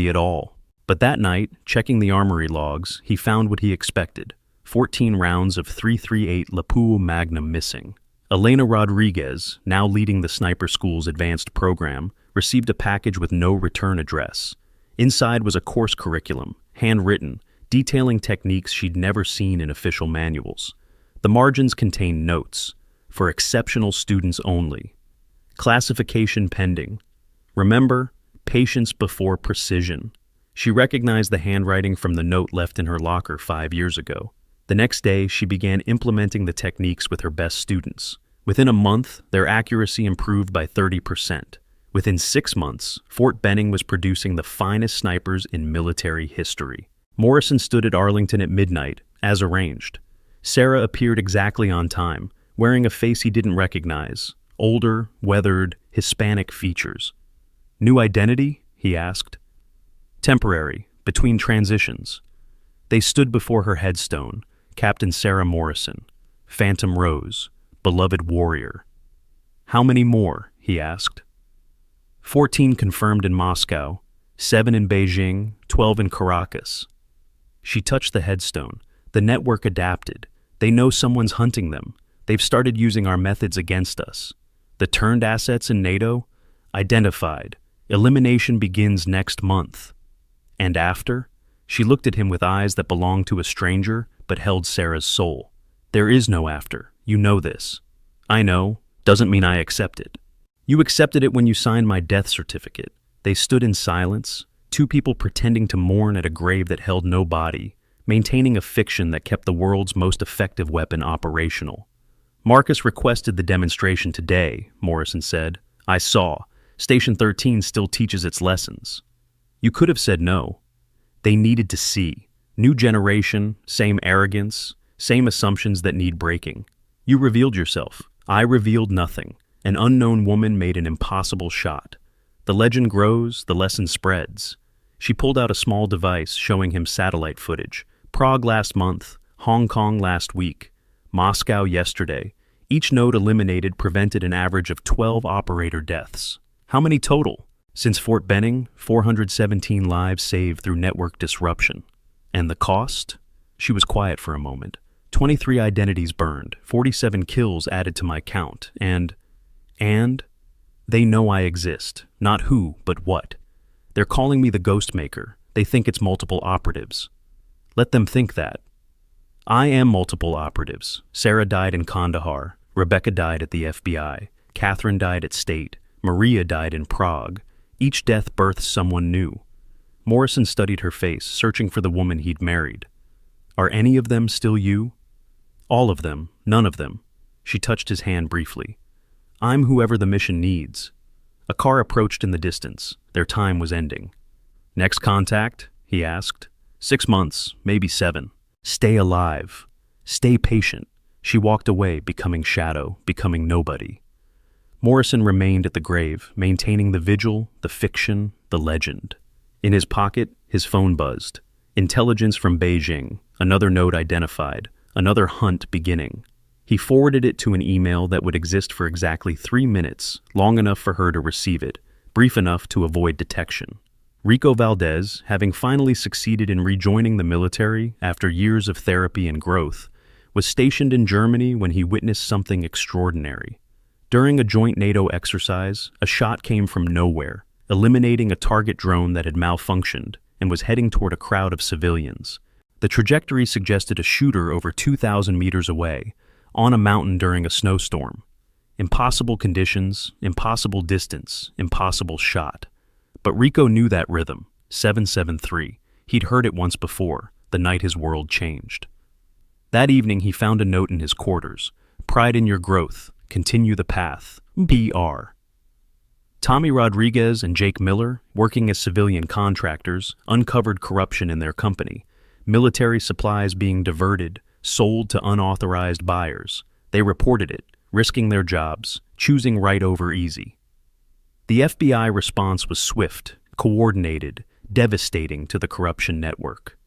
at all. But that night, checking the armory logs, he found what he expected. 14 rounds of .338 Lapua Magnum missing. Elena Rodriguez, now leading the sniper school's advanced program, received a package with no return address. Inside was a course curriculum, handwritten, detailing techniques she'd never seen in official manuals. The margins contained notes, for exceptional students only. Classification pending. Remember, patience before precision. She recognized the handwriting from the note left in her locker 5 years ago. The next day, she began implementing the techniques with her best students. Within a month, their accuracy improved by 30%. Within 6 months, Fort Benning was producing the finest snipers in military history. Morrison stood at Arlington at midnight, as arranged. Sarah appeared exactly on time, wearing a face he didn't recognize. Older, weathered, Hispanic features. New identity? He asked. Temporary, between transitions. They stood before her headstone, Captain Sarah Morrison, Phantom Rose, beloved warrior. How many more? He asked. 14 confirmed in Moscow, 7 in Beijing, 12 in Caracas. She touched the headstone. The network adapted. They know someone's hunting them. They've started using our methods against us. The turned assets in NATO? Identified. Elimination begins next month. And after? She looked at him with eyes that belonged to a stranger, but held Sarah's soul. There is no after. You know this. I know. Doesn't mean I accept it. You accepted it when you signed my death certificate. They stood in silence, 2 people pretending to mourn at a grave that held no body, maintaining a fiction that kept the world's most effective weapon operational. Marcus requested the demonstration today, Morrison said. I saw. Station 13 still teaches its lessons. You could have said no. They needed to see. New generation, same arrogance, same assumptions that need breaking. You revealed yourself. I revealed nothing. An unknown woman made an impossible shot. The legend grows, the lesson spreads. She pulled out a small device showing him satellite footage. Prague last month, Hong Kong last week, Moscow yesterday. Each node eliminated prevented an average of 12 operator deaths. How many total? Since Fort Benning, 417 lives saved through network disruption. And the cost? She was quiet for a moment. 23 identities burned, 47 kills added to my count, and they know I exist. Not who, but what. They're calling me the Ghost Maker. They think it's multiple operatives. Let them think that. I am multiple operatives. Sarah died in Kandahar. Rebecca died at the FBI. Catherine died at State. Maria died in Prague. Each death births someone new. Morrison studied her face, searching for the woman he'd married. Are any of them still you? All of them. None of them. She touched his hand briefly. I'm whoever the mission needs. A car approached in the distance. Their time was ending. Next contact? He asked. 6 months, maybe 7. Stay alive. Stay patient. She walked away, becoming shadow, becoming nobody. Morrison remained at the grave, maintaining the vigil, the fiction, the legend. In his pocket, his phone buzzed. Intelligence from Beijing, another node identified, another hunt beginning. He forwarded it to an email that would exist for exactly 3 minutes, long enough for her to receive it, brief enough to avoid detection. Rico Valdez, having finally succeeded in rejoining the military after years of therapy and growth, was stationed in Germany when he witnessed something extraordinary. During a joint NATO exercise, a shot came from nowhere, eliminating a target drone that had malfunctioned and was heading toward a crowd of civilians. The trajectory suggested a shooter over 2,000 meters away, on a mountain during a snowstorm. Impossible conditions, impossible distance, impossible shot. But Rico knew that rhythm, 773. He'd heard it once before, the night his world changed. That evening he found a note in his quarters. Pride in your growth. Continue the path. PR. Tommy Rodriguez and Jake Miller, working as civilian contractors, uncovered corruption in their company. Military supplies being diverted, sold to unauthorized buyers. They reported it, risking their jobs, choosing right over easy. The FBI response was swift, coordinated, devastating to the corruption network.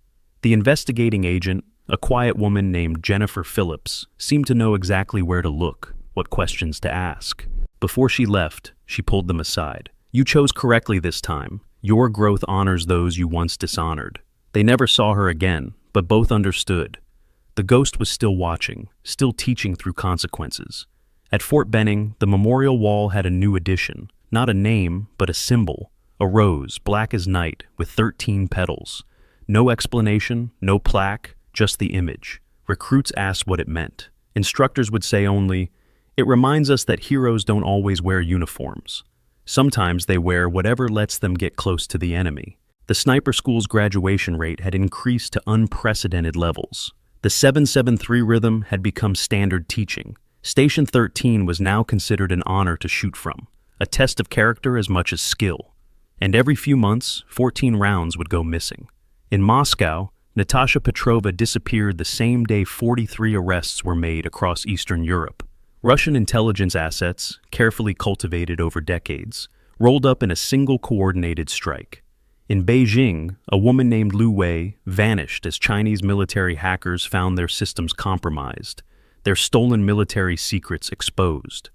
The investigating agent, a quiet woman named Jennifer Phillips, seemed to know exactly where to look, what questions to ask. Before she left, she pulled them aside. You chose correctly this time. Your growth honors those you once dishonored. They never saw her again, but both understood. The ghost was still watching, still teaching through consequences. At Fort Benning, the memorial wall had a new addition. Not a name, but a symbol. A rose, black as night, with 13 petals. No explanation, no plaque, just the image. Recruits asked what it meant. Instructors would say only, "It reminds us that heroes don't always wear uniforms. Sometimes they wear whatever lets them get close to the enemy." The sniper school's graduation rate had increased to unprecedented levels. The 773 rhythm had become standard teaching. Station 13 was now considered an honor to shoot from, a test of character as much as skill. And every few months, 14 rounds would go missing. In Moscow, Natasha Petrova disappeared the same day 43 arrests were made across Eastern Europe. Russian intelligence assets, carefully cultivated over decades, rolled up in a single coordinated strike. In Beijing, a woman named Lu Wei vanished as Chinese military hackers found their systems compromised, their stolen military secrets exposed.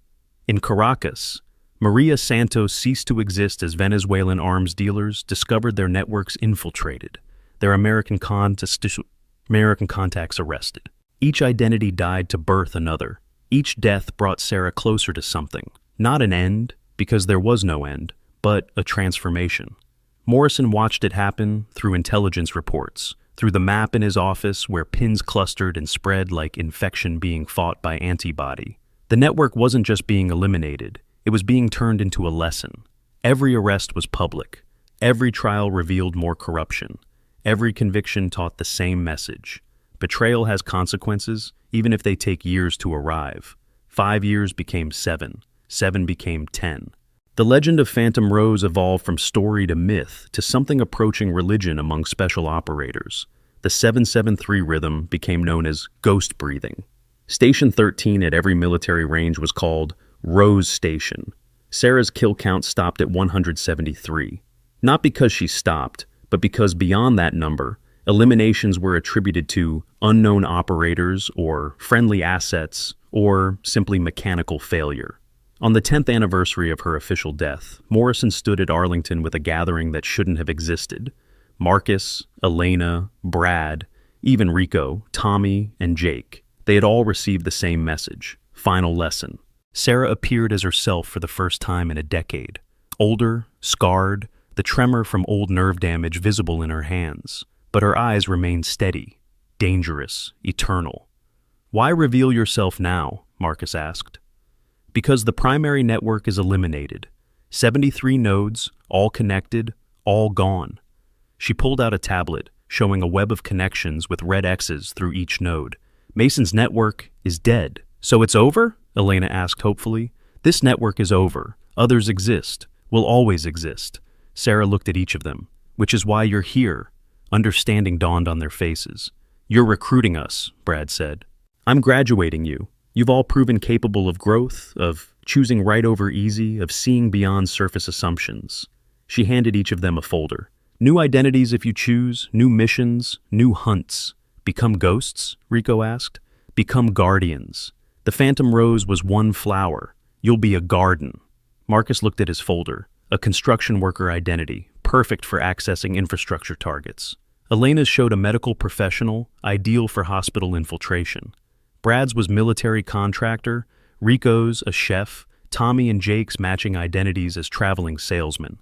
In Caracas, Maria Santos ceased to exist as Venezuelan arms dealers discovered their networks infiltrated, their American contacts arrested. Each identity died to birth another. Each death brought Sarah closer to something, not an end, because there was no end, but a transformation. Morrison watched it happen through intelligence reports, through the map in his office where pins clustered and spread like infection being fought by antibody. The network wasn't just being eliminated, it was being turned into a lesson. Every arrest was public. Every trial revealed more corruption. Every conviction taught the same message. Betrayal has consequences, even if they take years to arrive. 5 years became 7. 7 became 10. The legend of Phantom Rose evolved from story to myth to something approaching religion among special operators. The 773 rhythm became known as ghost breathing. Station 13 at every military range was called Rose Station. Sarah's kill count stopped at 173. Not because she stopped, but because beyond that number, eliminations were attributed to unknown operators or friendly assets or simply mechanical failure. On the 10th anniversary of her official death, Morrison stood at Arlington with a gathering that shouldn't have existed. Marcus, Elena, Brad, even Rico, Tommy, and Jake. They had all received the same message. Final lesson. Sarah appeared as herself for the first time in a decade. Older, scarred, the tremor from old nerve damage visible in her hands. But her eyes remained steady, dangerous, eternal. "Why reveal yourself now?" Marcus asked. "Because the primary network is eliminated. 73 nodes, all connected, all gone." She pulled out a tablet, showing a web of connections with red X's through each node. "Mason's network is dead." "So it's over?" Elena asked hopefully. "This network is over. Others exist, will always exist." Sarah looked at each of them. "Which is why you're here." Understanding dawned on their faces. "You're recruiting us," Brad said. "I'm graduating you. You've all proven capable of growth, of choosing right over easy, of seeing beyond surface assumptions." She handed each of them a folder. "New identities if you choose, new missions, new hunts." "Become ghosts?" Rico asked. "Become guardians. The Phantom Rose was one flower. You'll be a garden." Marcus looked at his folder. A construction worker identity, perfect for accessing infrastructure targets. Elena's showed a medical professional, ideal for hospital infiltration. Brad's was military contractor, Rico's a chef, Tommy and Jake's matching identities as traveling salesmen.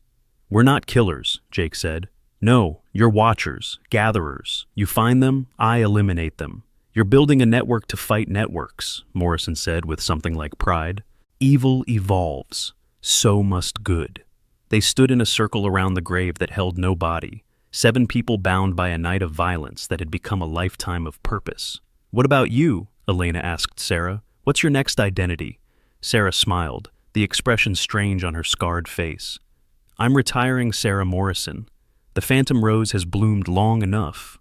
"We're not killers," Jake said. "No, you're watchers, gatherers. You find them, I eliminate them." "You're building a network to fight networks," Morrison said with something like pride. "Evil evolves. So must good." They stood in a circle around the grave that held no body, 7 people bound by a night of violence that had become a lifetime of purpose. "What about you?" Elena asked Sarah. "What's your next identity?" Sarah smiled, the expression strange on her scarred face. "I'm retiring Sarah Morrison. The Phantom Rose has bloomed long enough."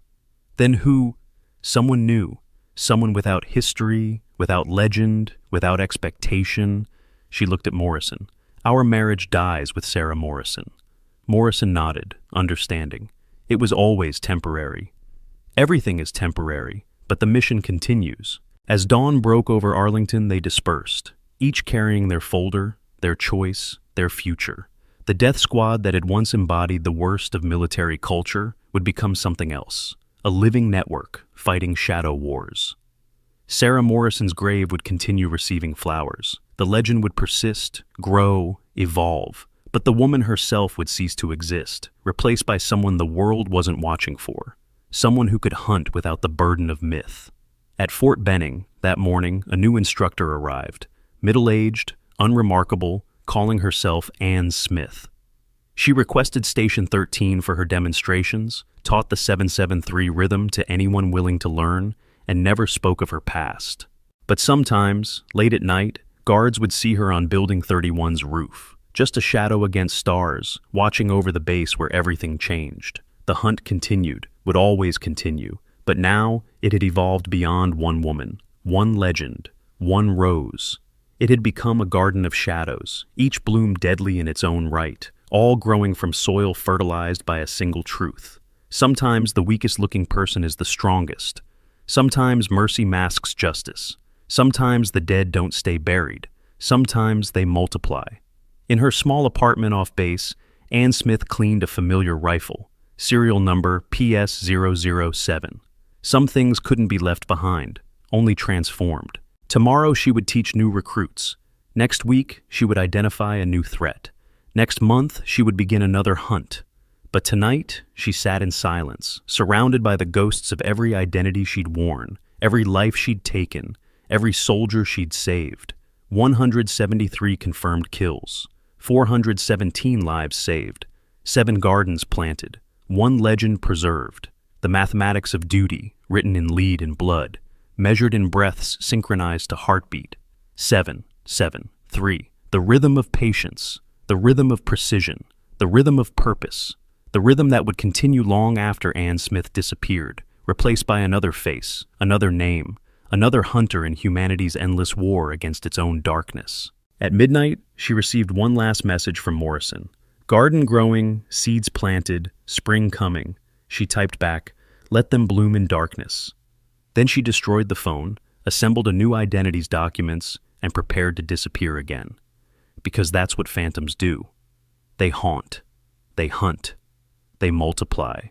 "Then who?" "Someone new. Someone without history, without legend, without expectation." She looked at Morrison. "Our marriage dies with Sarah Morrison." Morrison nodded, understanding. "It was always temporary." "Everything is temporary, but the mission continues." As dawn broke over Arlington, they dispersed, each carrying their folder, their choice, their future. The death squad that had once embodied the worst of military culture would become something else, a living network fighting shadow wars. Sarah Morrison's grave would continue receiving flowers. The legend would persist, grow, evolve, but the woman herself would cease to exist, replaced by someone the world wasn't watching for, someone who could hunt without the burden of myth. At Fort Benning, that morning, a new instructor arrived, middle-aged, unremarkable, calling herself Ann Smith. She requested Station 13 for her demonstrations, taught the 773 rhythm to anyone willing to learn, and never spoke of her past. But sometimes, late at night, guards would see her on Building 31's roof, just a shadow against stars, watching over the base where everything changed. The hunt continued, would always continue, but now it had evolved beyond one woman, one legend, one rose. It had become a garden of shadows, each bloom deadly in its own right, all growing from soil fertilized by a single truth. Sometimes the weakest-looking person is the strongest. Sometimes mercy masks justice. Sometimes the dead don't stay buried. Sometimes they multiply. In her small apartment off base, Ann Smith cleaned a familiar rifle, serial number PS007. Some things couldn't be left behind, only transformed. Tomorrow she would teach new recruits. Next week, she would identify a new threat. Next month, she would begin another hunt. But tonight, she sat in silence, surrounded by the ghosts of every identity she'd worn, every life she'd taken, every soldier she'd saved. 173 confirmed kills, 417 lives saved, 7 gardens planted, 1 legend preserved, the mathematics of duty written in lead and blood, measured in breaths synchronized to heartbeat. 7, 7, 3, the rhythm of patience, the rhythm of precision, the rhythm of purpose, the rhythm that would continue long after Anne Smith disappeared, replaced by another face, another name, another hunter in humanity's endless war against its own darkness. At midnight, she received one last message from Morrison. "Garden growing, seeds planted, spring coming." She typed back, "Let them bloom in darkness." Then she destroyed the phone, assembled a new identity's documents, and prepared to disappear again. Because that's what phantoms do. They haunt, they hunt, they multiply.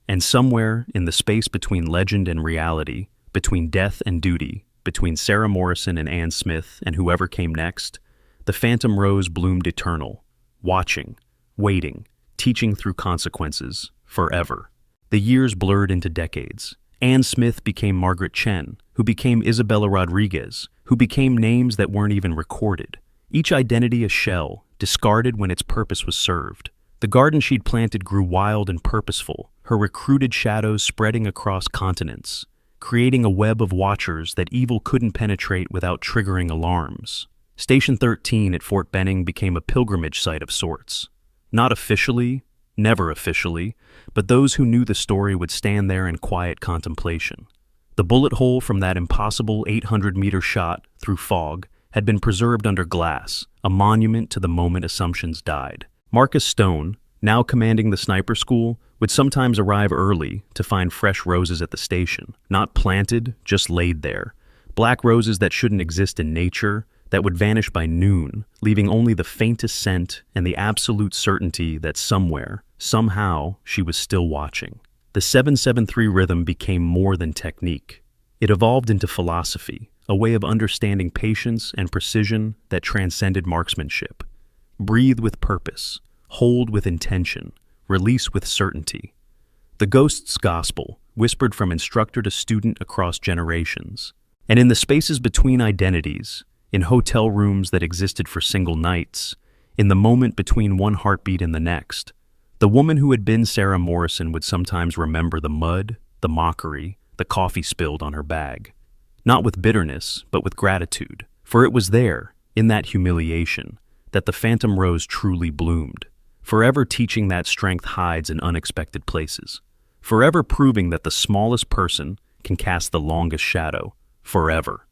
And somewhere in the space between legend and reality, between death and duty, between Sarah Morrison and Anne Smith and whoever came next, the phantom rose bloomed eternal, watching, waiting, teaching through consequences, forever. The years blurred into decades. Anne Smith became Margaret Chen, who became Isabella Rodriguez, who became names that weren't even recorded. Each identity a shell, discarded when its purpose was served. The garden she'd planted grew wild and purposeful, her recruited shadows spreading across continents, creating a web of watchers that evil couldn't penetrate without triggering alarms. Station 13 at Fort Benning became a pilgrimage site of sorts. Not officially, never officially, but those who knew the story would stand there in quiet contemplation. The bullet hole from that impossible 800-meter shot through fog had been preserved under glass, a monument to the moment assumptions died. Marcus Stone, now commanding the sniper school, would sometimes arrive early to find fresh roses at the station, not planted, just laid there. Black roses that shouldn't exist in nature, that would vanish by noon, leaving only the faintest scent and the absolute certainty that somewhere, somehow, she was still watching. The 773 rhythm became more than technique. It evolved into philosophy, a way of understanding patience and precision that transcended marksmanship. Breathe with purpose, hold with intention, release with certainty. The Ghost's Gospel, whispered from instructor to student across generations. And in the spaces between identities, in hotel rooms that existed for single nights, in the moment between one heartbeat and the next, the woman who had been Sarah Morrison would sometimes remember the mud, the mockery, the coffee spilled on her bag. Not with bitterness, but with gratitude, for it was there, in that humiliation, that the phantom rose truly bloomed, forever teaching that strength hides in unexpected places, forever proving that the smallest person can cast the longest shadow, forever.